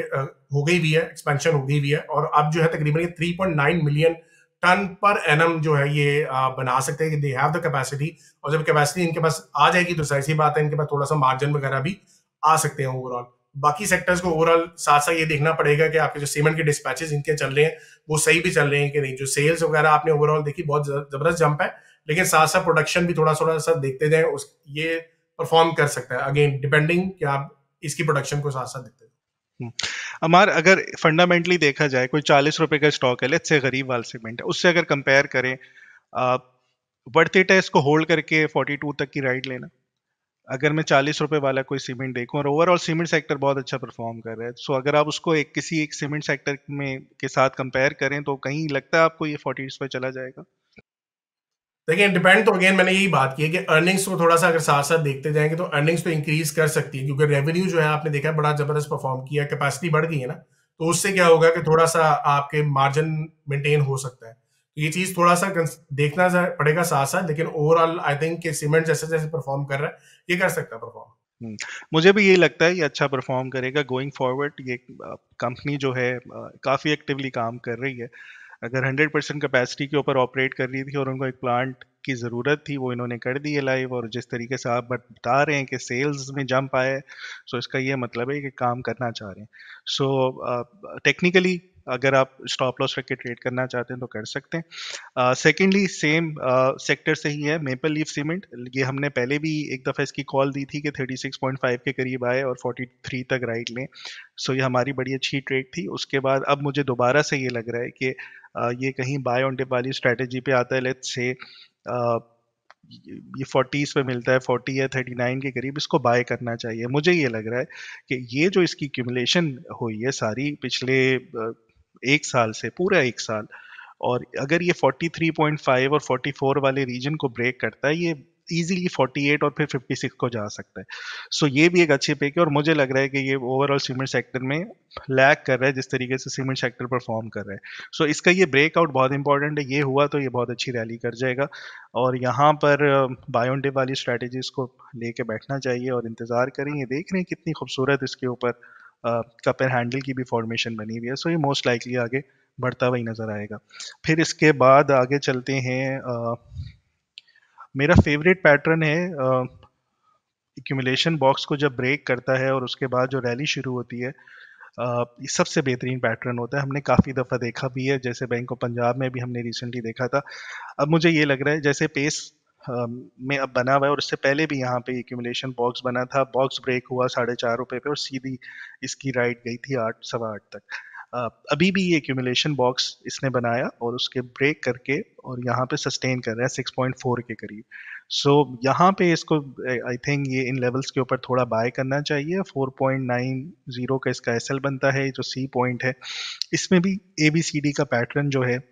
हो गई भी है, एक्सपेंशन हो गई भी है, और अब जो है तकरीबन ये 3.9 मिलियन टन पर एनम जो है ये बना सकते हैं कि दे हैव द कैपेसिटी। और जब कैपेसिटी इनके पास आ जाएगी तो ऐसी बात है इनके पास थोड़ा सा मार्जिन वगैरह भी आ सकते हैं ओवरऑल। बाकी सेक्टर्स को ओवरऑल साथ साथ ये देखना पड़ेगा कि आपके जो सीमेंट के डिस्पैचेस इनके चल रहे हैं वो सही भी चल रहे हैं कि नहीं। जो सेल्स वगैरह आपने ओवरऑल देखी बहुत जबरदस्त जंप है, लेकिन साथ साथ प्रोडक्शन भी थोड़ा थोड़ा सा देखते जाए, उस ये परफॉर्म कर सकता है अगेन डिपेंडिंग कि आप इसकी प्रोडक्शन को साथ साथ देखते हैं।
हमार अगर फंडामेंटली देखा जाए, कोई 40 रुपए का स्टॉक है, लेट्स से गरीबवाल सीमेंट है, उससे अगर कंपेयर करें, वर्थ इट है इसको होल्ड करके 42 तक की राइड लेना? अगर मैं 40 रुपए वाला कोई सीमेंट देखूं और ओवरऑल सीमेंट सेक्टर बहुत अच्छा परफॉर्म कर रहा है, सो अगर आप उसको किसी एक सीमेंट सेक्टर में के साथ कंपेयर करें तो कहीं लगता है आपको ये 40 पे चला जाएगा?
देखिए डिपेंड तो अगेन मैंने यही बात की है कि अर्निंग्स को थोड़ा सा अगर साथ साथ देखते जाएंगे तो अर्निंग्स तो इंक्रीज कर सकती है, क्योंकि रेवेन्यू जो है आपने देखा है बड़ा जबरदस्त परफॉर्म किया, कैपेसिटी बढ़ गई है ना, तो उससे क्या होगा कि थोड़ा सा आपके मार्जिन मेंटेन हो सकता है। तो ये चीज थोड़ा सा देखना पड़ेगा साथ साथ, लेकिन ओवरऑल आई थिंक कि सीमेंट जैसे जैसे परफॉर्म कर रहा है ये कर सकता है परफॉर्म।
मुझे भी यही लगता है ये अच्छा परफॉर्म करेगा गोइंग फॉरवर्ड। ये कंपनी जो है काफ़ी एक्टिवली काम कर रही है। अगर 100% कैपेसिटी के ऊपर ऑपरेट कर रही थी और उनको एक प्लांट की ज़रूरत थी, वो इन्होंने कर दी है लाइव, और जिस तरीके से आप बता रहे हैं कि सेल्स में जंप आया है, सो इसका ये मतलब है कि काम करना चाह रहे हैं। सो टेक्निकली अगर आप स्टॉप लॉस रख के ट्रेड करना चाहते हैं तो कर सकते हैं। सेकेंडली सेम सेक्टर से ही है मेपल लीफ सीमेंट। ये हमने पहले भी एक दफ़ा इसकी कॉल दी थी कि 36.5 के करीब आए और 43 तक राइट लें। सो ये हमारी बड़ी अच्छी ट्रेड थी। उसके बाद अब मुझे दोबारा से ये लग रहा है कि ये कहीं बाय ऑन डिप वाली स्ट्रेटेजी पे आता है। लेट्स से ये 40s पे मिलता है, 40 या 39 के करीब, इसको बाय करना चाहिए। मुझे ये लग रहा है कि ये जो इसकी एक्यूमुलेशन हुई है सारी पिछले एक साल से, पूरा एक साल, और अगर ये 43.5 और 44 वाले रीजन को ब्रेक करता है, ये इजीली 48 और फिर 56 को जा सकता है। सो ये भी एक अच्छी पिक है, और मुझे लग रहा है कि ये ओवरऑल सीमेंट सेक्टर में लैग कर रहा है जिस तरीके से सीमेंट सेक्टर परफॉर्म कर रहा है। सो इसका ये ब्रेकआउट बहुत इंपॉर्टेंट है। ये हुआ तो ये बहुत अच्छी रैली कर जाएगा, और यहाँ पर बाय ऑन डिप वाली स्ट्रैटेजीज को लेके बैठना चाहिए और इंतज़ार करें। ये देख रहे हैं कितनी खूबसूरत इसके ऊपर कपर हैंडल की भी फॉर्मेशन बनी हुई है। सो ये मोस्ट लाइकली आगे बढ़ता हुआ ही नज़र आएगा। फिर इसके बाद आगे चलते हैं। मेरा फेवरेट पैटर्न है एक्यूमुलेशन बॉक्स को जब ब्रेक करता है और उसके बाद जो रैली शुरू होती है, ये सबसे बेहतरीन पैटर्न होता है। हमने काफ़ी दफ़ा देखा भी है, जैसे बैंक ऑफ पंजाब में भी हमने रिसेंटली देखा था। अब मुझे ये लग रहा है जैसे पेस में अब बना हुआ है, और उससे पहले भी यहाँ पे एक्यूमुलेशन बॉक्स बना था, बॉक्स ब्रेक हुआ 4.5 रुपये पे और सीधी इसकी राइट गई थी 8, सवा 8 तक। अभी भी ये एक्यूमुलेशन बॉक्स इसने बनाया और उसके ब्रेक करके और यहाँ पे सस्टेन कर रहा है 6.4 के करीब। सो यहाँ पे इसको आई थिंक ये इन लेवल्स के ऊपर थोड़ा बाय करना चाहिए। 4.90 का इसका एसएल बनता है, जो सी पॉइंट है। इसमें भी ABCD का पैटर्न जो है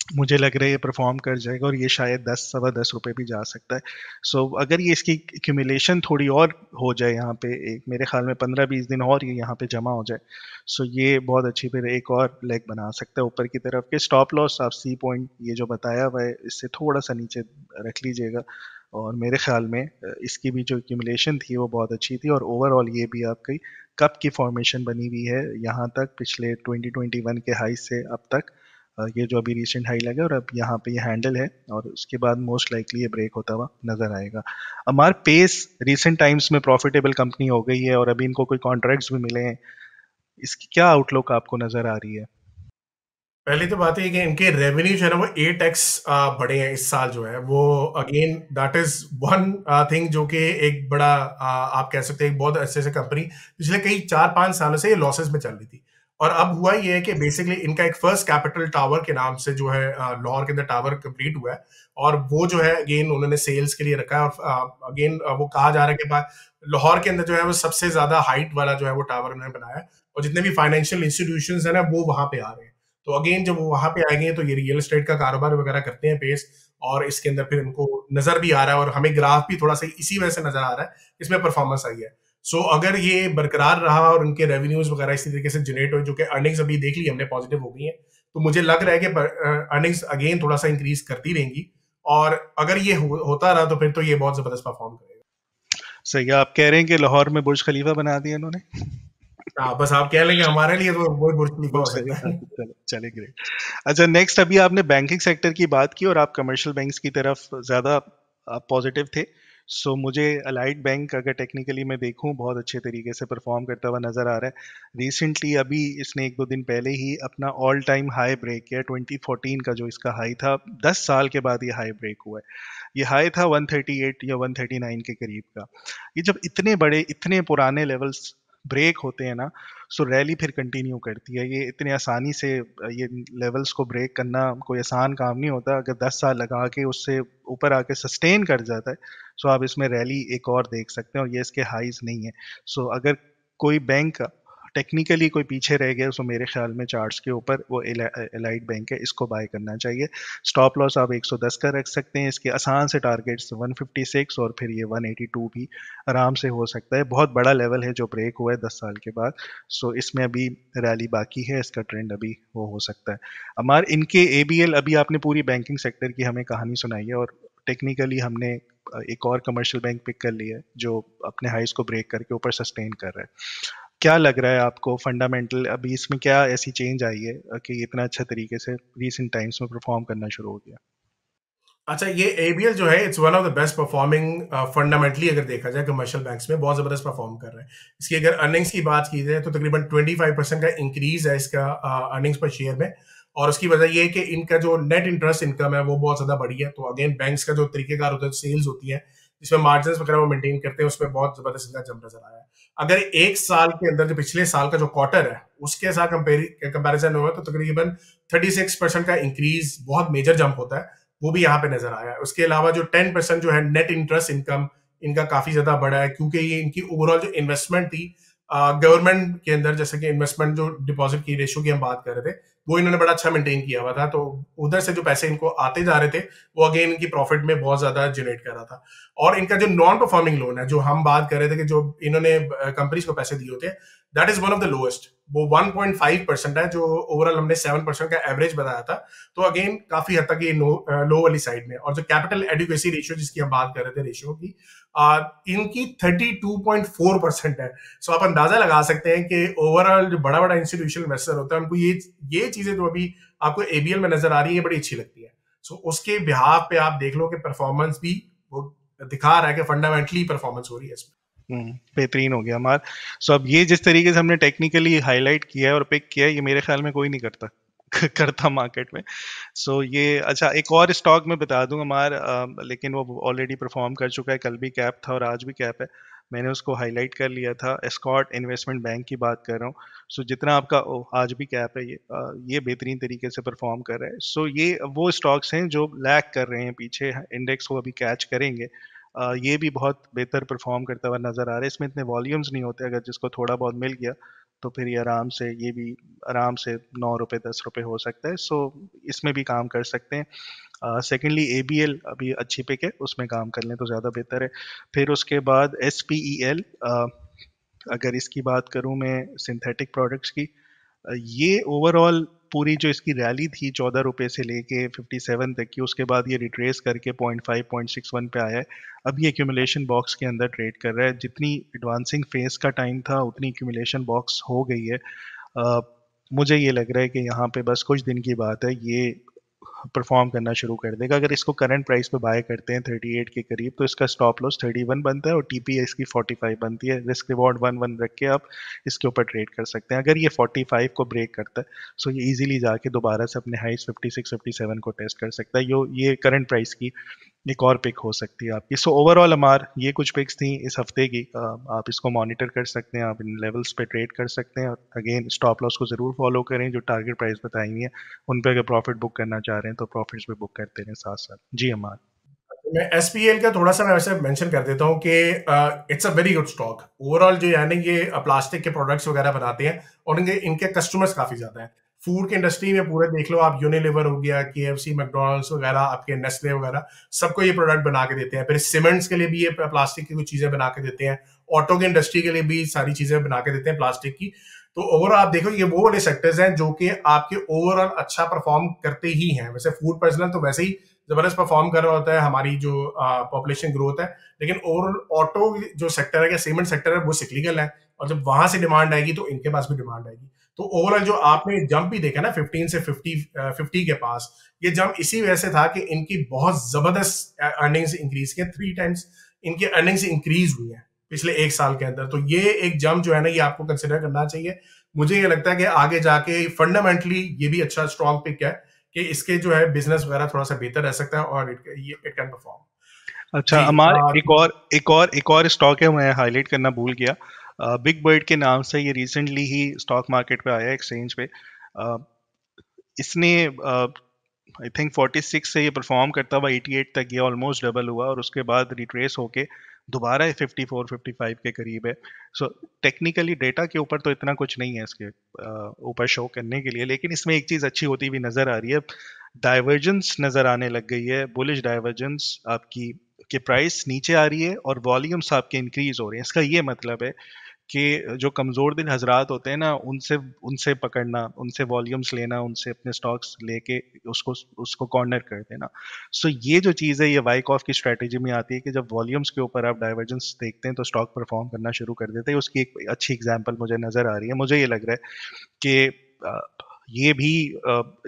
मुझे लग रहा है ये परफॉर्म कर जाएगा, और ये शायद 10, सवा 10 रुपये भी जा सकता है। सो अगर ये इसकी एक्यूमुलेशन थोड़ी और हो जाए यहाँ पे, एक मेरे ख्याल में 15-20 दिन और ये यहाँ पे जमा हो जाए, सो ये बहुत अच्छी फिर एक और लेग बना सकता है ऊपर की तरफ के। स्टॉप लॉस आप सी पॉइंट ये जो बताया हुआ है इससे थोड़ा सा नीचे रख लीजिएगा, और मेरे ख्याल में इसकी भी जो एक्यूमुलेशन थी वो बहुत अच्छी थी, और ओवरऑल ये भी आपकी कप की फॉर्मेशन बनी हुई है यहाँ तक पिछले 2021 के हाई से अब तक। ये जो अभी रिसेंट हाई लगा और अब यहाँ पे ये हैंडल है, और उसके बाद मोस्ट लाइकली ये ब्रेक होता हुआ नजर आएगा। हमारे पेस रिसेंट टाइम्स में प्रॉफिटेबल कंपनी हो गई है और अभी इनको कोई कॉन्ट्रैक्ट्स भी मिले हैं। इसकी क्या आउटलुक आपको नजर आ रही है?
पहली तो बात है कि इनके रेवेन्यू जो है ना वो 8x बढ़े हैं इस साल जो है वो। Again that is one thing जो कि एक बड़ा आप कह सकते हैं एक बहुत अच्छे से कंपनी पिछले कई 4-5 सालों से ये लॉसेस में चल रही थी, और अब हुआ ये है कि बेसिकली इनका एक फर्स्ट कैपिटल टावर के नाम से जो है लाहौर के अंदर टावर कंप्लीट हुआ है, और वो जो है अगेन उन्होंने सेल्स के लिए रखा है। और अगेन वो कहा जा रहा है कि लाहौर के अंदर जो है वो सबसे ज्यादा हाइट वाला जो है वो टावर उन्होंने बनाया है, और जितने भी फाइनेंशियल इंस्टीट्यूशंस है ना वो वहां पे आ रहे हैं। तो अगेन जब वो वहां पे आएंगे तो ये रियल एस्टेट का कारोबार वगैरह करते हैं पेस, और इसके अंदर फिर इनको नजर भी आ रहा है, और हमें ग्राफ भी थोड़ा सा इसी वजह से नजर आ रहा है इसमें परफॉर्मेंस आई है। सो अगर ये बरकरार रहा और उनके रेवेन्यूज वगैरह इसी तरीके से जनरेट हुए, जो कि अर्निंग्स अभी देख ली हमने पॉजिटिव हो गई है, तो मुझे लग रहा है कि अर्निंग्स अगेन थोड़ा सा इंक्रीज करती रहेंगी, और अगर ये होता रहा तो फिर तो ये बहुत जबरदस्त परफॉर्म करेगा।
सही, आप कह रहे हैं कि लाहौर में बुर्ज खलीफा बना दिया इन्होंने?
हाँ, बस आप कह लेंगे हमारे लिए तो वो बुर्ज खलीफा हो
बुर्ज
सकता
खलीफा,
है।
चलो चले ग्रेट। अच्छा, नेक्स्ट अभी आपने बैंकिंग सेक्टर की बात की और आप कमर्शियल बैंक्स की तरफ ज़्यादा पॉजिटिव थे। सो मुझे अलाइड बैंक अगर टेक्निकली मैं देखूं बहुत अच्छे तरीके से परफॉर्म करता हुआ नज़र आ रहा है। रिसेंटली अभी इसने 1-2 दिन पहले ही अपना ऑल टाइम हाई ब्रेक किया। 2014 का जो इसका हाई था, 10 साल के बाद ये हाई ब्रेक हुआ है। ये हाई था 138 या 139 के करीब का। ये जब इतने बड़े इतने पुराने लेवल्स ब्रेक होते हैं ना, सो रैली फिर कंटिन्यू करती है। ये इतने आसानी से ये लेवल्स को ब्रेक करना कोई आसान काम नहीं होता। अगर 10 साल लगा के उससे ऊपर आके सस्टेन कर जाता है, सो आप इसमें रैली एक और देख सकते हैं, और ये इसके हाईज नहीं है। सो अगर कोई बैंक टेक्निकली कोई पीछे रह गया, सो मेरे ख्याल में चार्ट्स के ऊपर वो एलाइड बैंक है, इसको बाय करना चाहिए। स्टॉप लॉस आप 110 का रख सकते हैं। इसके आसान से टारगेट्स 156 और फिर ये 182 भी आराम से हो सकता है। बहुत बड़ा लेवल है जो ब्रेक हुआ है 10 साल के बाद। सो इसमें अभी रैली बाकी है, इसका ट्रेंड अभी वो हो सकता है। हमारे इनके ABL, अभी आपने पूरी बैंकिंग सेक्टर की हमें कहानी सुनाई है, और टेक्निकली हमने एक और कमर्शियल बैंक पिक कर लिया है जो अपने हाइज को ब्रेक करके ऊपर सस्टेन कर रहा है। क्या लग रहा है आपको फंडामेंटल अभी इसमें क्या ऐसी चेंज आई है कि इतना अच्छा तरीके से रीसेंट टाइम्स में परफॉर्म करना शुरू हो गया?
अच्छा, ये ABL जो है, it's one of the best performing fundamentally अगर देखा जाए कमर्शियल बैंक्स में, बहुत जबरदस्त परफॉर्म कर रहे हैं। इसकी अगर अर्निंग्स की बात की जाए तो तकरीबन 25% का इंक्रीज है इसका अर्निंग्स पर शेयर में, और उसकी वजह ये है कि इनका जो नेट इंटरेस्ट इनकम है वो बहुत ज्यादा बढ़ी है। तो अगेन बैंक्स का जो तरीकेकार होता है, सेल्स होती है जिसमें मार्जिन वगैरह वो मेंटेन करते हैं, उसमें बहुत जबरदस्त इनका जंप नजर आया है। अगर एक साल के अंदर जो पिछले साल का जो क्वार्टर है उसके साथ कंपेरिजन हुआ तो तकरीबन 36% का इंक्रीज, बहुत मेजर जंप होता है, वो भी यहाँ पे नजर आया है। उसके अलावा जो 10% जो है नेट इंटरेस्ट इनकम, इनका काफी ज्यादा बढ़ा है, क्योंकि ये इनकी ओवरऑल जो इन्वेस्टमेंट थी गवर्नमेंट के अंदर, जैसे कि इन्वेस्टमेंट जो डिपॉजिट की रेशियो की हम बात कर रहे थे, वो इन्होंने बड़ा अच्छा मेंटेन किया हुआ था। तो उधर से जो पैसे इनको आते जा रहे थे वो अगेन इनकी प्रॉफिट में बहुत ज्यादा जनरेट कर रहा था। और इनका जो नॉन परफॉर्मिंग लोन है, जो हम बात कर रहे थे कि जो इन्होंने कंपनीज को पैसे दिए होते हैं, that is one of the lowest. वो 1.5% है, जो ओवरऑल हमने 7% का एवरेज बताया था। तो अगेन काफी हद तक ये लो वाली साइड में। और जो कैपिटल एडिक्वेसी रेशियो जिसकी हम बात कर रहे थे, रेशियो की, इनकी 32.4% है। सो आप अंदाजा लगा सकते हैं कि ओवरऑल जो बड़ा बड़ा इंस्टीट्यूशनल इन्वेस्टर होता है, उनको ये चीजें जो अभी आपको ABL में नजर आ रही है बड़ी अच्छी लगती है। सो उसके बिहाफ पे आप देख लो कि परफॉर्मेंस भी वो दिखा रहा है कि फंडामेंटली परफॉर्मेंस हो रही है इसमें।
बेहतरीन हो गया हमारा। सो अब ये जिस तरीके से हमने टेक्निकली हाईलाइट किया है और पिक किया है, ये मेरे ख्याल में कोई नहीं करता करता मार्केट में। सो ये अच्छा, एक और स्टॉक मैं बता दूं हमारा, लेकिन वो ऑलरेडी परफॉर्म कर चुका है। कल भी कैप था और आज भी कैप है, मैंने उसको हाईलाइट कर लिया था। एस्कॉर्ट इन्वेस्टमेंट बैंक की बात कर रहा हूँ। सो जितना आपका आज भी कैप है, ये बेहतरीन तरीके से परफॉर्म कर रहा है। सो ये वो स्टॉक्स हैं जो लैग कर रहे हैं पीछे, इंडेक्स को अभी कैच करेंगे। ये भी बहुत बेहतर परफॉर्म करता हुआ नज़र आ रहा है। इसमें इतने वॉल्यूम्स नहीं होते, अगर जिसको थोड़ा बहुत मिल गया तो फिर ये आराम से, ये भी आराम से 9 रुपये 10 रुपये हो सकता है। सो इसमें भी काम कर सकते हैं। सेकेंडली ABL अभी अच्छी पिक है, उसमें काम कर लें तो ज़्यादा बेहतर है। फिर उसके बाद SPEL, अगर इसकी बात करूँ मैं सिंथेटिक प्रोडक्ट्स की, ये ओवरऑल पूरी जो इसकी रैली थी 14 रुपये से लेके 57 तक की, उसके बाद ये रिट्रेस करके 0.5 0.61 पे आया है। अब ये एक्यूमुलेशन बॉक्स के अंदर ट्रेड कर रहा है। जितनी एडवांसिंग फेज का टाइम था उतनी एक्यूमुलेशन बॉक्स हो गई है। मुझे ये लग रहा है कि यहाँ पे बस कुछ दिन की बात है, ये परफॉर्म करना शुरू कर देगा। अगर इसको करंट प्राइस पे बाय करते हैं 38 के करीब, तो इसका स्टॉप लॉस 31 बनता है और TP इसकी 45 बनती है। रिस्क रिवॉर्ड 1-1 रख के आप इसके ऊपर ट्रेड कर सकते हैं। अगर ये 45 को ब्रेक करता है, सो ये इजीली जाके दोबारा से अपने हाइस 56-57 को टेस्ट कर सकता है। ये करंट प्राइस की एक और पिक हो सकती है आपकी। सो ओवरऑल हमार ये कुछ पिक्स थी इस हफ्ते की। आप इसको मॉनिटर कर सकते हैं, आप इन लेवल्स पे ट्रेड कर सकते हैं। और अगेन स्टॉप लॉस को ज़रूर फॉलो करें, जो टारगेट प्राइस बताई हुई है उन पे अगर प्रॉफिट बुक करना चाह रहे हैं तो प्रॉफिट्स भी बुक करते रहें साथ साथ। जी हमार,
मैं SPL का थोड़ा सा मैं वैसे मेंशन कर देता हूँ कि it's a very good stock overall. जो यानी ये प्लास्टिक के प्रोडक्ट्स वगैरह बनाते हैं और इनके कस्टमर्स काफी ज्यादा हैं। फूड की इंडस्ट्री में पूरे देख लो आप, यूनिलीवर हो गया, KFC, मैकडोनल्ड्स वगैरह, आपके नेस्ले वगैरह, सबको ये प्रोडक्ट बना के देते हैं। फिर सीमेंट्स के लिए भी ये प्लास्टिक की कुछ चीजें बना के देते हैं, ऑटो की इंडस्ट्री के लिए भी सारी चीजें बना के देते हैं प्लास्टिक की। तो ओवरऑल आप देखो ये वो वाले सेक्टर्स हैं जो कि आपके ओवरऑल अच्छा परफॉर्म करते ही हैं। वैसे फूड पर्सनल तो वैसे ही जबरदस्त परफॉर्म कर रहा होता है, हमारी जो पॉपुलेशन ग्रोथ है, लेकिन ओवरऑल ऑटो जो सेक्टर है या सीमेंट सेक्टर है वो सिक्लिकल है, और जब वहां से डिमांड आएगी तो इनके पास भी डिमांड आएगी। तो ओवरऑल जो आपने जंप भी देखा ना 15 से 50 के पास, ये जंप इसी वजह से था कि इनकी बहुत जबरदस्त अर्निंग्स इंक्रीज किए, 3 टाइम्स इनकी अर्निंग्स इंक्रीज हुई है पिछले 1 साल के अंदर। तो ये एक जंप जो है ना, ये आपको कंसिडर करना चाहिए। मुझे ये लगता है कि आगे जाके फंडामेंटली ये भी अच्छा स्ट्रॉन्ग पिक है कि इसके जो है बिजनेस वगैरह थोड़ा सा बेहतर रह सकता है, और इट कैन परफॉर्म।
अच्छा
जी
अमार, एक और स्टॉक है मैं हाईलाइट करना भूल गया। बिग बर्ड के नाम से ये रिसेंटली ही स्टॉक मार्केट पे आया, एक्सचेंज पे। अ, इसने आई थिंक 46 से ये परफॉर्म करता हुआ 88 तक ये ऑलमोस्ट डबल हुआ, और उसके बाद रिट्रेस होके दोबारा 54-55 के करीब है। सो टेक्निकली डेटा के ऊपर तो इतना कुछ नहीं है इसके ऊपर शो करने के लिए, लेकिन इसमें एक चीज़ अच्छी होती हुई नज़र आ रही है। डाइवर्जेंस नज़र आने लग गई है, बुलिश डाइवर्जेंस आपकी, कि प्राइस नीचे आ रही है और वॉल्यूम्स आपके इंक्रीज हो रहे हैं। इसका ये मतलब है कि जो कमज़ोर दिल हजरात होते हैं ना, उनसे उनसे पकड़ना, उनसे वॉल्यूम्स लेना, उनसे अपने स्टॉक्स लेके उसको उसको कॉर्नर कर देना। सो ये जो चीज़ है, ये वाइकॉफ की स्ट्रेटेजी में आती है कि जब वॉल्यूम्स के ऊपर आप डाइवर्जेंस देखते हैं तो स्टॉक परफॉर्म करना शुरू कर देते हैं। उसकी एक अच्छी एग्जांपल मुझे नज़र आ रही है। मुझे ये लग रहा है कि ये भी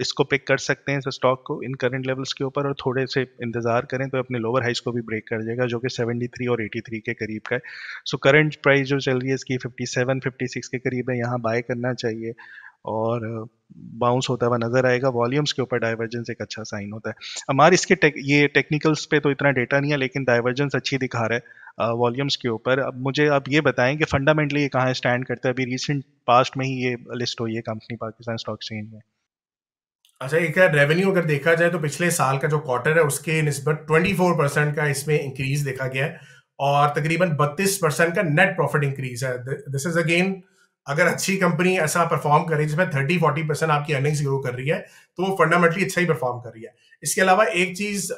इसको पिक कर सकते हैं इस स्टॉक को इन करंट लेवल्स के ऊपर, और थोड़े से इंतजार करें तो अपने लोअर हाइस को भी ब्रेक कर जाएगा, जो कि 73 और 83 के करीब का है। सो करंट प्राइस जो चल रही है इसकी 57-56 के करीब है, यहाँ बाय करना चाहिए, और बाउंस होता हुआ नजर आएगा। वॉल्यूम्स के ऊपर डाइवर्जेंस एक अच्छा साइन होता है। हमारे इसके ये टेक्निकल्स पे तो इतना डेटा नहीं है, लेकिन डाइवर्जेंस अच्छी दिखा रहा है वॉल्यूम्स के ऊपर। अब मुझे आप ये बताएं कि फंडामेंटली ये कहाँ स्टैंड करता है। अभी रिसेंट पास्ट में ही ये लिस्ट हुई है कंपनी पाकिस्तान स्टॉक एक्सचेंज में।
अच्छा, एक रेवेन्यू अगर देखा जाए तो पिछले साल का जो क्वार्टर है उसके निस्बत 24% का इसमें इंक्रीज देखा गया है, और तकरीबन 32% का नेट प्रॉफिट इंक्रीज है। दिस इज अगेन, अगर अच्छी कंपनी ऐसा परफॉर्म करे जिसमें 30-40% आपकी अर्निंग्स ग्रो कर रही है, तो वो फंडामेंटली अच्छा ही परफॉर्म कर रही है। इसके अलावा एक चीज,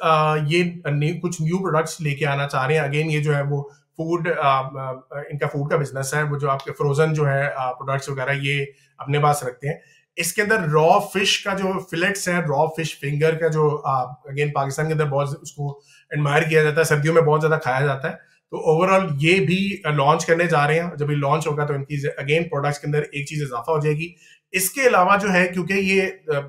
ये कुछ न्यू प्रोडक्ट्स लेके आना चाह रहे हैं। अगेन ये जो है वो फूड, इनका फूड का बिजनेस है, वो जो आपके फ्रोजन जो है प्रोडक्ट्स वगैरह ये अपने पास रखते हैं। इसके अंदर रॉ फिश का जो फिलेट्स है, रॉ फिश फिंगर का जो अगेन पाकिस्तान के अंदर बहुत उसको एडमायर किया जाता है, सर्दियों में बहुत ज्यादा खाया जाता है। तो ओवरऑल ये भी लॉन्च करने जा रहे हैं। जब ये लॉन्च होगा तो इनकी अगेन प्रोडक्ट्स के अंदर एक चीज इजाफा हो जाएगी। इसके अलावा जो है, क्योंकि ये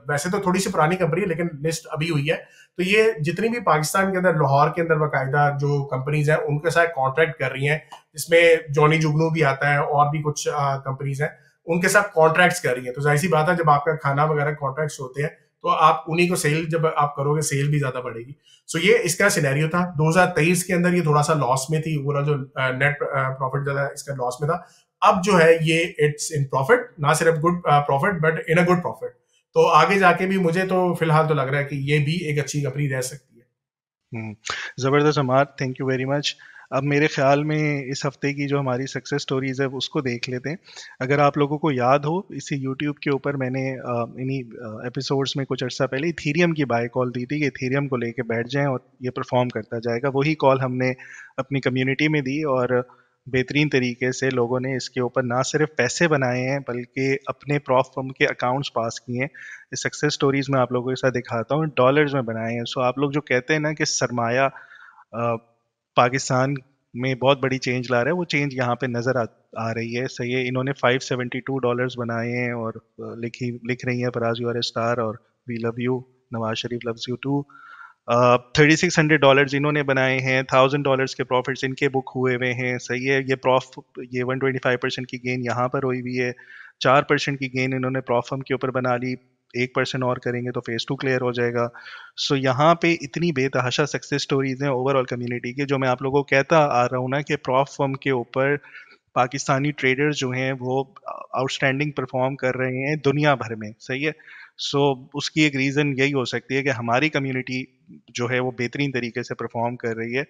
वैसे तो थोड़ी सी पुरानी कंपनी है लेकिन लिस्ट अभी हुई है, तो ये जितनी भी पाकिस्तान के अंदर, लाहौर के अंदर बाकायदा जो कंपनीज हैं उनके साथ कॉन्ट्रैक्ट कर रही हैं, जिसमें जॉनी जुगनू भी आता है और भी कुछ कंपनीज हैं, उनके साथ कॉन्ट्रैक्ट्स कर रही है। तो जाहिर सी बात है, जब आपका खाना वगैरह कॉन्ट्रैक्ट्स होते हैं तो आप उन्हीं को सेल, जब आप करोगे सेल भी ज्यादा बढ़ेगी। सो ये इसका सिनेरियो था। 2023 के अंदर ये थोड़ा सा लॉस में थी, पूरा जो नेट प्रॉफिट ज्यादा इसका लॉस में था। अब जो है ये इट्स इन प्रॉफिट, ना सिर्फ good profit but in a good profit. तो आगे जाके भी मुझे तो फिलहाल तो लग रहा है कि ये भी एक अच्छी कंपनी रह सकती है।
ज़बरदस्त अमार, थैंक यू वेरी मच। अब मेरे ख्याल में इस हफ्ते की जो हमारी सक्सेस स्टोरीज है उसको देख लेते हैं। अगर आप लोगों को याद हो, इसी यूट्यूब के ऊपर मैंने इन्हीं एपिसोड्स में कुछ अर्सा पहले इथीरियम की बाय कॉल दी थी कि इथीरियम को लेके बैठ जाएं और ये परफॉर्म करता जाएगा। वही कॉल हमने अपनी कम्युनिटी में दी, और बेहतरीन तरीके से लोगों ने इसके ऊपर ना सिर्फ पैसे बनाए हैं बल्कि अपने प्रॉफ फर्म के अकाउंट्स पास किए हैं। इस सक्सेस स्टोरीज में आप लोगों के साथ दिखाता हूँ, डॉलर्स में बनाए हैं। सो आप लोग जो कहते हैं ना कि सरमाया पाकिस्तान में बहुत बड़ी चेंज ला रहा है, वो चेंज यहाँ पे नज़र आ रही है। सही है, इन्होंने $572 बनाए हैं, और लिख रही हैं Faraz you are a star और we love you, Nawaz Sharif loves you too. $3600 इन्होंने बनाए हैं, $1000 के प्रॉफिट्स इनके बुक हुए हुए हैं। सही है, ये 125% की गेन यहाँ पर हुई हुई है। 4% की गेन इन्होंने प्रॉफर्म के ऊपर बना ली, 1% और करेंगे तो फेज 2 क्लियर हो जाएगा। सो यहाँ पे इतनी बेतहाशा सक्सेस स्टोरीज हैं ओवरऑल कम्युनिटी के, जो मैं आप लोगों को कहता आ रहा हूँ ना कि प्रॉफ फर्म के ऊपर पाकिस्तानी ट्रेडर्स जो हैं वो आउटस्टैंडिंग परफॉर्म कर रहे हैं दुनिया भर में। सही है, सो उसकी एक रीज़न यही हो सकती है कि हमारी कम्युनिटी जो है वो बेहतरीन तरीके से परफॉर्म कर रही है।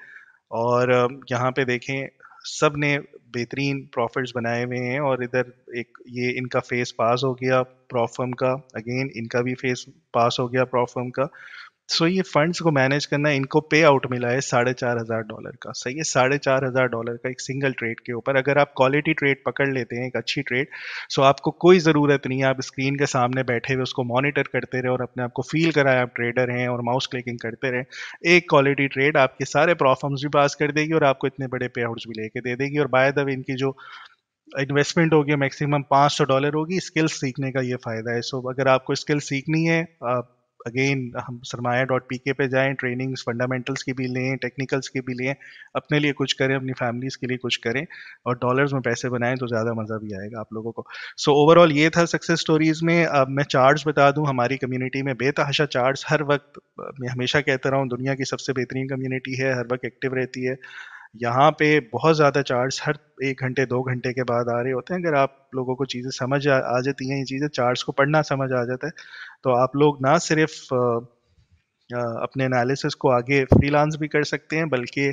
और यहाँ पे देखें, सब ने बेहतरीन प्रॉफिट्स बनाए हुए हैं, और इधर एक ये इनका फेस पास हो गया प्रॉफ फर्म का, अगेन इनका भी फेस पास हो गया प्रॉफ फर्म का। सो ये फंड्स को मैनेज करना, इनको पे आउट मिला है $4,500 का। सही है, $4,500 का एक सिंगल ट्रेड के ऊपर। अगर आप क्वालिटी ट्रेड पकड़ लेते हैं, एक अच्छी ट्रेड, सो आपको कोई ज़रूरत नहीं है आप स्क्रीन के सामने बैठे हुए उसको मॉनिटर करते रहे और अपने आप को फील कराएं आप ट्रेडर हैं और माउस क्लिकिंग करते रहें। एक क्वालिटी ट्रेड आपके सारे प्रॉफिट्स भी पास कर देगी और आपको इतने बड़े पे आउट्स भी लेके दे देगी। और बाय द वे इनकी जो इन्वेस्टमेंट होगी मैक्सिमम $500 होगी। स्किल्स सीखने का ये फ़ायदा है। सो अगर आपको स्किल सीखनी है, अगेन हम सरमाया.pk पे जाएं, ट्रेनिंग्स फंडामेंटल्स की भी लें, टेक्निकल्स की भी लें, अपने लिए कुछ करें, अपनी फैमिलीज़ के लिए कुछ करें और डॉलर्स में पैसे बनाएं तो ज़्यादा मज़ा भी आएगा आप लोगों को। सो ओवरऑल ये था सक्सेस स्टोरीज़ में। अब मैं चार्ट्स बता दूं, हमारी कम्युनिटी में बेतहाशा चार्ट्स हर वक्त, मैं हमेशा कहता रहा हूँ, दुनिया की सबसे बेहतरीन कम्युनिटी है, हर वक्त एक्टिव रहती है। यहाँ पे बहुत ज़्यादा चार्ट्स हर 1 घंटे 2 घंटे के बाद आ रहे होते हैं। अगर आप लोगों को चीज़ें समझ आ जाती हैं, ये चीज़ें चार्ट्स को पढ़ना समझ आ जाता है, तो आप लोग ना सिर्फ अपने एनालिसिस को आगे फ्रीलांस भी कर सकते हैं, बल्कि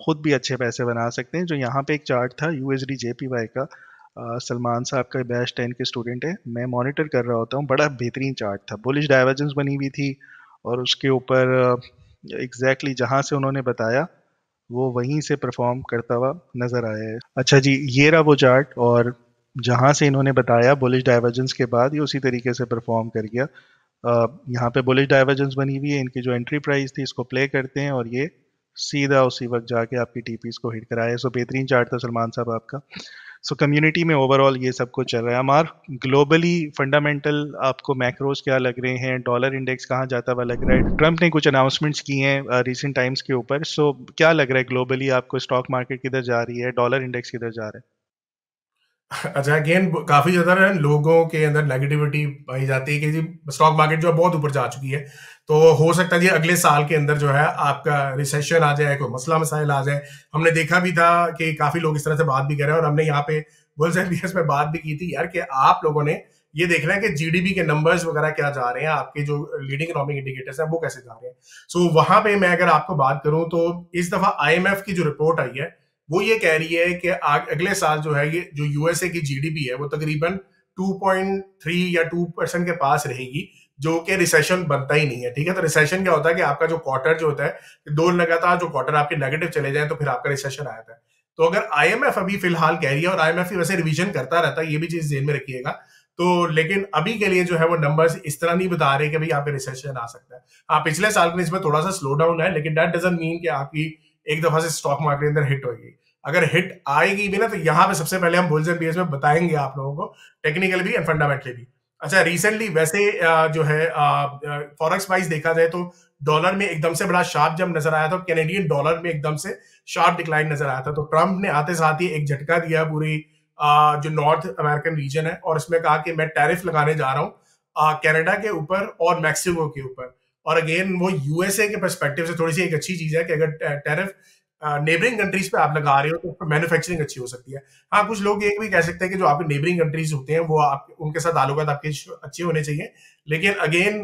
खुद भी अच्छे पैसे बना सकते हैं। जो यहाँ पे एक चार्ट था USD JPY का, सलमान साहब का बैच 10 के स्टूडेंट है, मैं मॉनिटर कर रहा होता हूँ, बड़ा बेहतरीन चार्ट था, बुलिश डाइवर्जेंस बनी हुई थी और उसके ऊपर एग्जैक्टली जहाँ से उन्होंने बताया वो वहीं से परफॉर्म करता हुआ नज़र आया है। अच्छा जी, ये रहा वो चार्ट, और जहाँ से इन्होंने बताया बुलिश डाइवर्जेंस के बाद ये उसी तरीके से परफॉर्म कर गया। यहाँ पे बुलिश डाइवर्जेंस बनी हुई है, इनकी जो एंट्री प्राइस थी इसको प्ले करते हैं और ये सीधा उसी वक्त जाके आपकी टीपीस को हिट कराया। सो बेहतरीन चार्ट था सलमान साहब आपका। सो कम्युनिटी में ओवरऑल ये सब कुछ चल रहा है। हमार ग्लोबली फंडामेंटल आपको मैक्रोज क्या लग रहे हैं, डॉलर इंडेक्स कहाँ जाता हुआ लग रहा है? ट्रम्प ने कुछ अनाउंसमेंट्स की हैं रिसेंट टाइम्स के ऊपर। सो क्या लग रहा है ग्लोबली आपको, स्टॉक मार्केट किधर जा रही है, डॉलर इंडेक्स किधर जा रहा है?
अच्छा, अगेन काफी ज्यादा ना लोगों के अंदर नेगेटिविटी पाई जाती है कि जी स्टॉक मार्केट जो है बहुत ऊपर जा चुकी है, तो हो सकता है जी अगले साल के अंदर जो है आपका रिसेशन आ जाए, कोई मसला मसाइल आ जाए। हमने देखा भी था कि काफी लोग इस तरह से बात भी कर रहे हैं, और हमने यहाँ पे बुल्स एंड बियर्स में बात भी की थी यार कि आप लोगों ने ये देखना है कि जीडीपी के नंबर्स वगैरह क्या जा रहे हैं, आपके जो लीडिंग इकोनॉमिक इंडिकेटर्स हैं वो कैसे जा रहे हैं। सो वहां पे मैं अगर आपको बात करूं तो इस दफा IMF की जो रिपोर्ट आई है वो ये कह रही है कि अगले साल जो है ये जो यूएसए की जीडीपी है वो तकरीबन 2.3 या 2% के पास रहेगी, जो कि रिसेशन बनता ही नहीं है। ठीक है, तो रिसेशन क्या होता है कि आपका जो क्वार्टर जो होता है, दो लगातार जो क्वार्टर आपके नेगेटिव चले जाए तो फिर आपका रिसेशन आ जाता है। तो अगर आईएमएफ अभी फिलहाल कह रही है, और आईएमएफ वैसे रिवीजन करता रहता है, ये भी चीज ध्यान में रखिएगा, तो लेकिन अभी के लिए जो है वो नंबर्स इस तरह नहीं बता रहे कि भाई यहाँ पे रिसेशन आ सकता है। हाँ, पिछले साल के इसमें थोड़ा सा स्लो डाउन है, लेकिन दैट डजंट मीन कि आपकी एक दफा से स्टॉक मार्केट अंदर हिट होगी। अगर हिट आएगी भी ना तो यहाँ पे सबसे पहले हम बुल्स एंड बियर्स में बताएंगे आप लोगों को, टेक्निकल भी एंड फंडामेंटली भी। अच्छा, रिसेंटली वैसे जो है फॉरेक्स वाइज देखा जाए तो डॉलर में एकदम से बड़ा शार्प जंप नजर आया था, कैनेडियन डॉलर में एकदम से शार्प डिक्लाइन नजर आया था। तो ट्रंप ने आते साथ ही एक झटका दिया पूरी जो नॉर्थ अमेरिकन रीजन है, और इसमें कहा कि मैं टैरिफ लगाने जा रहा हूँ कनाडा के ऊपर और मैक्सिको के ऊपर। और अगेन वो यूएसए के पर्सपेक्टिव से थोड़ी सी एक अच्छी चीज है कि अगर टैरिफ नेबरिंग कंट्रीज पे आप लगा रहे हो तो मैन्युफैक्चरिंग अच्छी हो सकती है। हाँ, कुछ लोग एक भी कह सकते हैं कि जो आपके नेबरिंग कंट्रीज होते हैं वो आप उनके साथ ताल्लुकात आपके अच्छे होने चाहिए, लेकिन अगेन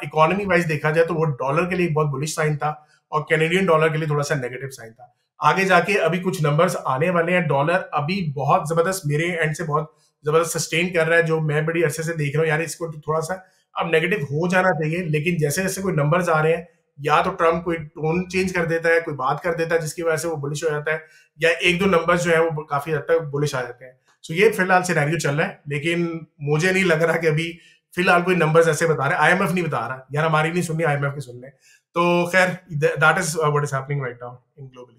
इकोनॉमी वाइज देखा जाए तो वो डॉलर के लिए बहुत बुलिश साइन था और कैनेडियन डॉलर के लिए थोड़ा सा नेगेटिव साइन था। आगे जाके अभी कुछ नंबर्स आने वाले हैं। डॉलर अभी बहुत जबरदस्त मेरे एंड से बहुत जबरदस्त सस्टेन कर रहा है, जो मैं बड़ी अरसे से देख रहा हूँ यार, इसको थोड़ा सा अब नेगेटिव हो जाना चाहिए, लेकिन जैसे जैसे कोई नंबर्स आ रहे हैं, या तो ट्रम्प कोई टोन चेंज कर देता है, कोई बात कर देता है जिसकी वजह से वो बुलिश हो जाता है, या एक दो नंबर्स जो है वो काफी हद तक बुलिश आ जाते हैं। सो ये फिलहाल सिनेरियो चल रहा है, लेकिन मुझे नहीं लग रहा कि अभी फिलहाल कोई नंबर्स ऐसे बता रहे। आईएमएफ नहीं बता रहा यार, हमारी नहीं सुननी, आईएमएफ की सुन ले। तो खैर that is what is happening right now in globally.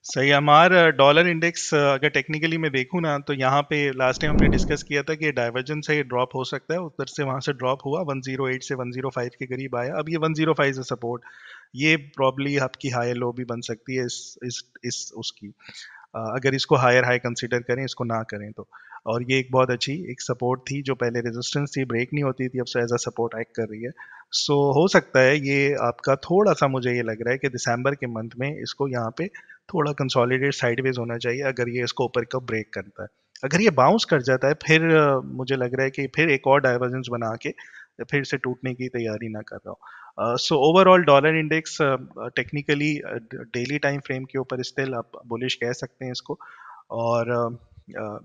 सही। हमारा डॉलर इंडेक्स अगर टेक्निकली मैं देखूँ ना, तो यहाँ पे लास्ट टाइम हमने डिस्कस किया था कि डाइवर्जेंस है, ड्रॉप हो सकता है, उधर से वहाँ से ड्रॉप हुआ 108 से 105 के करीब आया, अब ये 105 से सपोर्ट, ये प्रॉब्ली आपकी हाई लो भी बन सकती है इस उसकी, अगर इसको हायर हाई कंसिडर करें, इसको ना करें तो। और ये एक बहुत अच्छी एक सपोर्ट थी, जो पहले रेजिस्टेंस थी, ब्रेक नहीं होती थी, अब से एज अ सपोर्ट एक्ट कर रही है। सो हो सकता है ये आपका थोड़ा सा, मुझे ये लग रहा है कि दिसंबर के मंथ में इसको यहाँ पे थोड़ा कंसोलिडेट साइडवेज होना चाहिए, अगर ये इसको ऊपर का ब्रेक करता है। अगर ये बाउंस कर जाता है फिर मुझे लग रहा है कि फिर एक और डाइवर्जेंस बना के फिर से टूटने की तैयारी ना कर रहा हो। So overall dollar index technically daily time frame के ऊपर स्टिल आप बुलिश कह सकते हैं इसको। और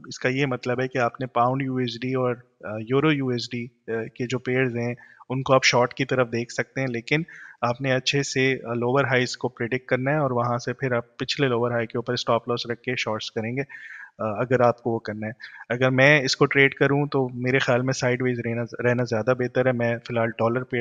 इसका ये मतलब है कि आपने पाउंड यूएसडी और यूरो यूएसडी के जो पेयर्स हैं उनको आप शॉर्ट की तरफ देख सकते हैं, लेकिन आपने अच्छे से लोअर हाइस को प्रिडिक्ट करना है और वहां से फिर आप पिछले लोअर हाई के ऊपर स्टॉप लॉस रख के शॉर्ट्स करेंगे अगर आपको वो करना है। अगर मैं इसको ट्रेड करूं तो मेरे ख्याल में साइडवेज रहना रहना ज़्यादा बेहतर है। मैं फिलहाल डॉलर के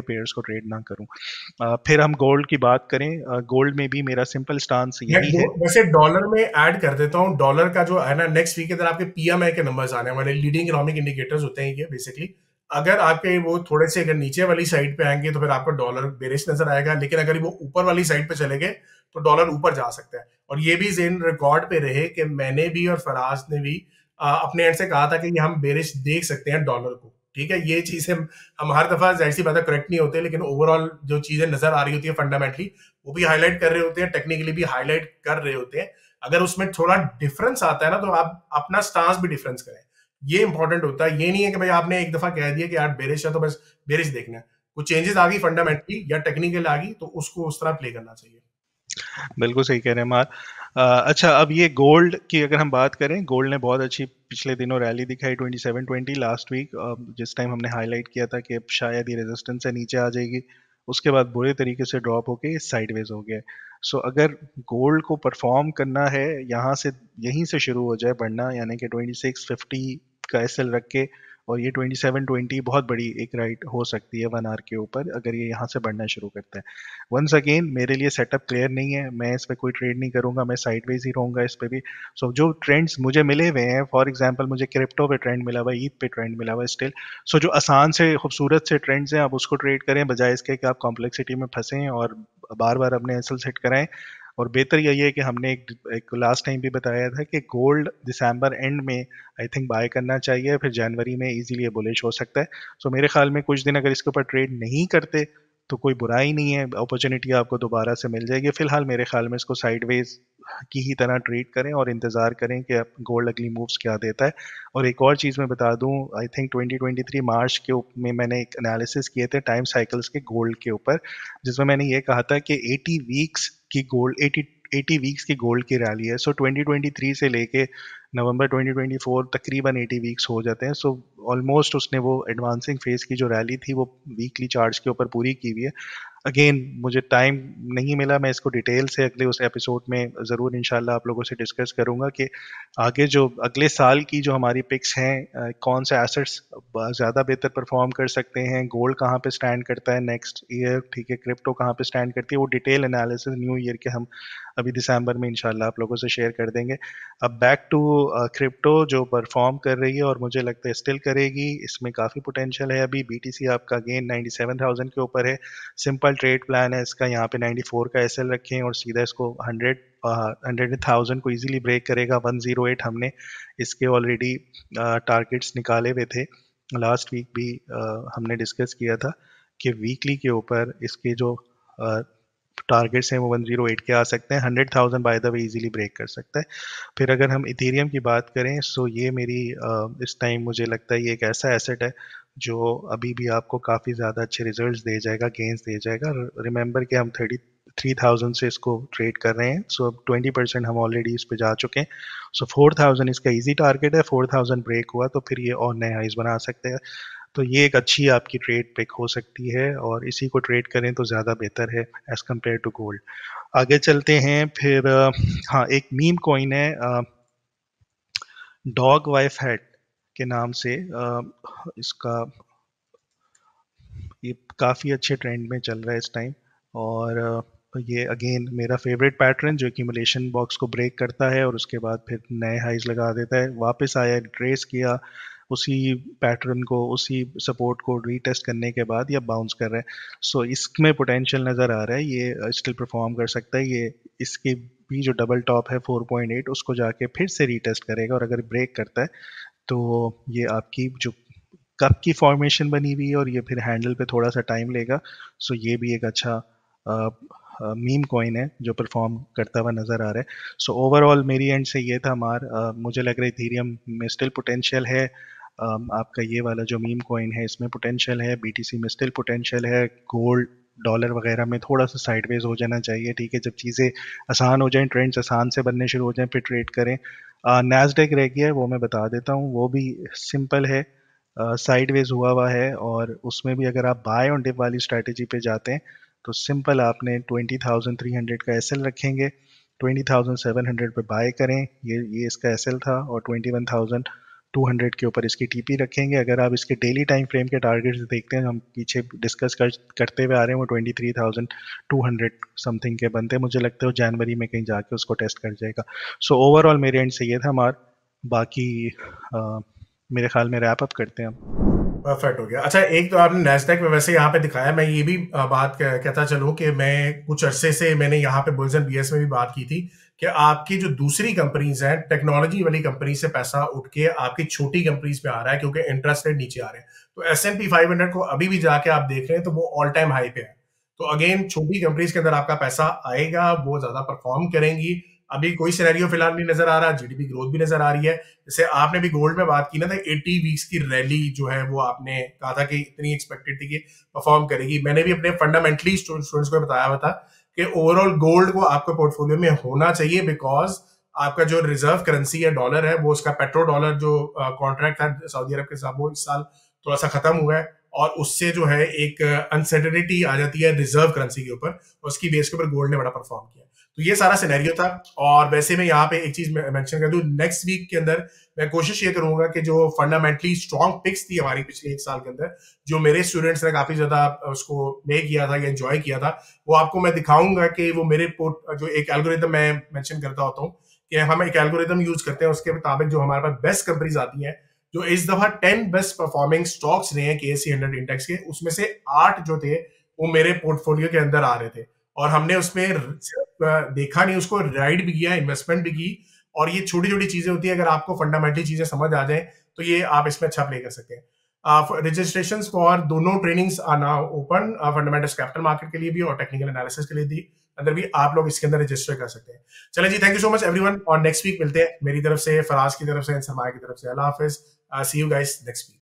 पेयर्स को ट्रेड ना करूं। फिर हम गोल्ड की बात करें, गोल्ड में भी मेरा सिंपल स्टांस यही है।
वैसे डॉलर में ऐड कर देता हूँ, डॉलर का जो है ना, नेक्स्ट वीक के अंदर आपके पीएमआई के नंबर्स आने वाले, लीडिंग इकोनॉमिक इंडिकेटर्स होते हैं ये बेसिकली। अगर आपके वो थोड़े से अगर नीचे वाली साइड पे आएंगे तो फिर आपको डॉलर बेरिश नजर आएगा, लेकिन अगर वो ऊपर वाली साइड पे चले गए तो डॉलर ऊपर जा सकता है। और ये भी जेन रिकॉर्ड पे रहे कि मैंने भी और फराज ने भी अपने एंड से कहा था कि हम बेरिश देख सकते हैं डॉलर को। ठीक है, ये चीजें हम हर दफा जाहिर सी बात है करेक्ट नहीं होते, लेकिन ओवरऑल जो चीजें नजर आ रही होती है फंडामेंटली वो भी हाईलाइट कर रहे होते हैं, टेक्निकली भी हाईलाइट कर रहे होते हैं। अगर उसमें थोड़ा डिफरेंस आता है ना तो आप अपना स्टांस भी डिफरेंस करें, ये इंपॉर्टेंट होता है। ये नहीं है कि भाई आपने एक दफा कह दिया कि यार बेरिश है तो बस बेरिश देखना है, कुछ चेंजेस आ गई फंडामेंटली या टेक्निकल आ गई तो उसको उस तरह प्ले करना चाहिए।
बिल्कुल सही कह रहे हैं मार। अच्छा, अब ये गोल्ड की अगर हम बात करें, गोल्ड ने बहुत अच्छी पिछले दिनों रैली दिखाई 2720 लास्ट वीक, जिस टाइम हमने हाईलाइट किया था कि शायद ये रेजिस्टेंस से नीचे आ जाएगी, उसके बाद बुरे तरीके से ड्रॉप होके साइडवेज हो गया। सो अगर गोल्ड को परफॉर्म करना है यहाँ से, यहीं से शुरू हो जाए बढ़ना, यानी कि 2650 का एसएल रख के, और ये 2720 बहुत बड़ी एक राइट हो सकती है 1 आवर के ऊपर अगर ये यहाँ से बढ़ना शुरू करता है। वंस अगेन मेरे लिए सेटअप क्लियर नहीं है, मैं इस पर कोई ट्रेड नहीं करूंगा, मैं साइडवेज ही रहूंगा इस पे भी। सो जो ट्रेंड्स मुझे मिले हुए हैं, फॉर एग्जांपल मुझे क्रिप्टो पे ट्रेंड मिला हुआ है, ईद पे ट्रेंड मिला हुआ है स्टिल। सो जो आसान से खूबसूरत से ट्रेंड्स हैं आप उसको ट्रेड करें, बजाय इसके कि आप कॉम्प्लेक्सिटी में फंसें और बार बार अपने एसएल सेट कराएं। और बेहतर यही है कि हमने एक लास्ट टाइम भी बताया था कि गोल्ड दिसंबर एंड में आई थिंक बाय करना चाहिए, फिर जनवरी में इजीली बुलिश हो सकता है। सो मेरे ख्याल में कुछ दिन अगर इसके ऊपर ट्रेड नहीं करते तो कोई बुराई नहीं है, अपॉर्चुनिटी आपको दोबारा से मिल जाएगी। फिलहाल मेरे ख्याल में इसको साइडवेज की ही तरह ट्रीट करें और इंतज़ार करें कि गोल्ड अगली मूव्स क्या देता है। और एक और चीज़ मैं बता दूं, आई थिंक 2023 मार्च के में मैंने एक एनालिसिस किए थे टाइम साइकिल्स के गोल्ड के ऊपर, जिसमें मैंने ये कहा था कि 80 वीक्स की गोल्ड 80 वीक्स की गोल्ड की रैली है। सो 2023 से लेके नवंबर 2024 तकरीबन 80 वीक्स हो जाते हैं। सो ऑलमोस्ट उसने वो एडवांसिंग फेज की जो रैली थी वो वीकली चार्ट्स के ऊपर पूरी की हुई है। अगेन मुझे टाइम नहीं मिला, मैं इसको डिटेल से अगले उस एपिसोड में ज़रूर इंशाल्लाह आप लोगों से डिस्कस करूंगा कि आगे जो अगले साल की जो हमारी पिक्स हैं, कौन से एसेट्स ज़्यादा बेहतर परफॉर्म कर सकते हैं, गोल्ड कहाँ पे स्टैंड करता है नेक्स्ट ईयर, ठीक है, क्रिप्टो कहाँ पे स्टैंड करती है, वो डिटेल एनालिसिस न्यू ईयर के हम अभी दिसंबर में इंशाल्लाह आप लोगों से शेयर कर देंगे। अब बैक टू क्रिप्टो, जो परफॉर्म कर रही है और मुझे लगता है स्टिल करेगी, इसमें काफ़ी पोटेंशियल है। अभी बीटीसी आपका अगेन 97,000 के ऊपर है। सिंपल ट्रेड प्लान है इसका, यहाँ पे 94 का एसएल रखें और सीधा इसको 100,000 को इजीली ब्रेक करेगा। 108 हमने इसके ऑलरेडी टारगेट्स निकाले हुए थे, लास्ट वीक भी हमने डिस्कस किया था कि वीकली के ऊपर इसके जो टारगेट्स हैं वो 108 के आ सकते हैं। 100,000 by the way easily break कर सकता है। फिर अगर हम इथेरियम की बात करें, सो ये मेरी इस टाइम मुझे लगता है ये एक ऐसा एसेट है जो अभी भी आपको काफ़ी ज़्यादा अच्छे रिजल्ट्स दे जाएगा, गेंस दे जाएगा। रिमेंबर कि हम 33,000 से इसको ट्रेड कर रहे हैं, सो 20% हम ऑलरेडी इस पे जा चुके हैं। सो 4,000 इसका इजी टारगेट है, 4,000 ब्रेक हुआ तो फिर ये और नए हाइज बना सकते हैं। तो ये एक अच्छी आपकी ट्रेड पिक हो सकती है और इसी को ट्रेड करें तो ज़्यादा बेहतर है एज़ कम्पेयर टू गोल्ड। आगे चलते हैं फिर। हाँ, एक मीम कॉइन है डॉग वाइफ हैट के नाम से, इसका ये काफ़ी अच्छे ट्रेंड में चल रहा है इस टाइम। और ये अगेन मेरा फेवरेट पैटर्न जो एक्यूमुलेशन बॉक्स को ब्रेक करता है और उसके बाद फिर नए हाइज लगा देता है, वापस आया, ट्रेस किया उसी पैटर्न को, उसी सपोर्ट को रीटेस्ट करने के बाद या बाउंस कर रहा है। सो इसमें पोटेंशियल नज़र आ रहा है, ये स्टिल परफॉर्म कर सकता है। ये इसके भी जो डबल टॉप है 4.8 उसको जाके फिर से रीटेस्ट करेगा और अगर ब्रेक करता है तो ये आपकी जो कप की फॉर्मेशन बनी हुई है और ये फिर हैंडल पे थोड़ा सा टाइम लेगा। सो ये भी एक अच्छा मीम कॉइन है जो परफॉर्म करता हुआ नज़र आ रहा है। सो ओवरऑल मेरी एंड से ये था मार। मुझे लग रहा है इथेरियम में स्टिल पोटेंशियल है। आपका ये वाला जो मीम कॉइन है इसमें पोटेंशियल है, BTC में स्टिल पोटेंशियल है, गोल्ड डॉलर वगैरह में थोड़ा सा साइडवेज हो जाना चाहिए, ठीक है। जब चीज़ें आसान हो जाएं, ट्रेंड्स आसान से बनने शुरू हो जाएं, फिर ट्रेड करें। नैस्डैक रह गया है, वो मैं बता देता हूँ, वो भी सिंपल है, साइडवेज हुआ है, और उसमें भी अगर आप बाय ऑन डिप वाली स्ट्रैटेजी पे जाते हैं तो सिंपल आपने 20,300 का एसएल रखेंगे, 20,700 पे बाय करें, ये इसका एसएल था, और 21,200 के ऊपर इसकी टीपी रखेंगे। अगर आप इसके डेली टाइम फ्रेम के टारगेट्स देखते हैं, हम पीछे डिस्कस करते हुए आ रहे हैं, वो 23,200 समथिंग के बनते हैं, मुझे लगता है वो जनवरी में कहीं जाके उसको टेस्ट कर जाएगा। सो ओवरऑल मेरे एंड से ये था मार, बाकी मेरे ख्याल में रैप अप करते हैं हम।
परफेक्ट हो गया। अच्छा, एक तो आपने नैस्डैक में वैसे यहाँ पे दिखाया, मैं ये भी बात कहता चलूं कि मैं कुछ अरसे से मैंने यहाँ पे बुल्स एंड बीएस में भी बात की थी कि आपकी जो दूसरी कंपनीज हैं, टेक्नोलॉजी वाली कंपनी से पैसा उठ के आपकी छोटी कंपनीज पे आ रहा है क्योंकि इंटरेस्ट रेट नीचे आ रहे हैं। तो S&P 500 को अभी भी जाके आप देख रहे हैं तो वो ऑल टाइम हाई पे है। तो अगेन छोटी कंपनीज के अंदर आपका पैसा आएगा, वो ज्यादा परफॉर्म करेंगी। अभी कोई सिनेरियो फिलहाल नहीं नजर आ रहा, जीडीपी ग्रोथ भी नजर आ रही है। जैसे आपने भी गोल्ड में बात की ना, था 80 वीक्स की रैली जो है वो आपने कहा था कि इतनी एक्सपेक्टेड थी कि परफॉर्म करेगी। मैंने भी अपने फंडामेंटली स्टूडेंट्स को बताया हुआ था कि ओवरऑल गोल्ड को आपके पोर्टफोलियो में होना चाहिए, बिकॉज आपका जो रिजर्व करेंसी है डॉलर है, वो उसका पेट्रो डॉलर जो कॉन्ट्रैक्ट था सऊदी अरब के साथ, वो इस साल थोड़ा सा खत्म हुआ है, और उससे जो है एक अनसर्टेनिटी आ जाती है रिजर्व करेंसी के ऊपर, उसकी बेस के ऊपर गोल्ड ने बड़ा परफॉर्म किया। तो ये सारा सिनेरियो था। और वैसे मैं यहाँ पे एक चीज मेंशन कर दूं, नेक्स्ट वीक के अंदर मैं कोशिश ये करूंगा कि जो फंडामेंटली स्ट्रॉन्ग पिक्स थी हमारी पिछले एक साल के अंदर, जो मेरे स्टूडेंट्स ने काफी ज्यादा उसको प्ले किया था या एंजॉय किया था, वो आपको मैं दिखाऊंगा कि वो मेरे जो एक एल्गोरिथम मैं मेंशन करता होता हूँ कि हम एक एल्गोरिथम यूज करते हैं, उसके मुताबिक जो हमारे पास बेस्ट कंपनीज आती हैं, जो इस दफा 10 बेस्ट परफॉर्मिंग स्टॉक्स रहे हैं KSE 100 इंडेक्स के, उसमें से 8 जो थे वो मेरे पोर्टफोलियो के अंदर आ रहे थे, और हमने उसमें सिर्फ देखा नहीं, उसको राइड भी किया, इन्वेस्टमेंट भी की। और ये छोटी छोटी चीजें होती है, अगर आपको फंडामेंटली चीजें समझ आ जाए तो ये आप इसमें अच्छा प्ले कर सकते हैं। रजिस्ट्रेशन फॉर दोनों trainings are now open, fundamentals capital market के लिए भी और टेक्निकल एनालिसिस के लिए भी अंदर भी आप लोग इसके अंदर रजिस्टर कर सकते हैं। चले जी, thank you so much everyone, और नेक्स्ट वीक मिलते हैं। मेरी तरफ से, फराज की तरफ से, सरमाया की तरफ से, अल्लाह हाफिज। सी यू गाइस नेक्स्ट वीक।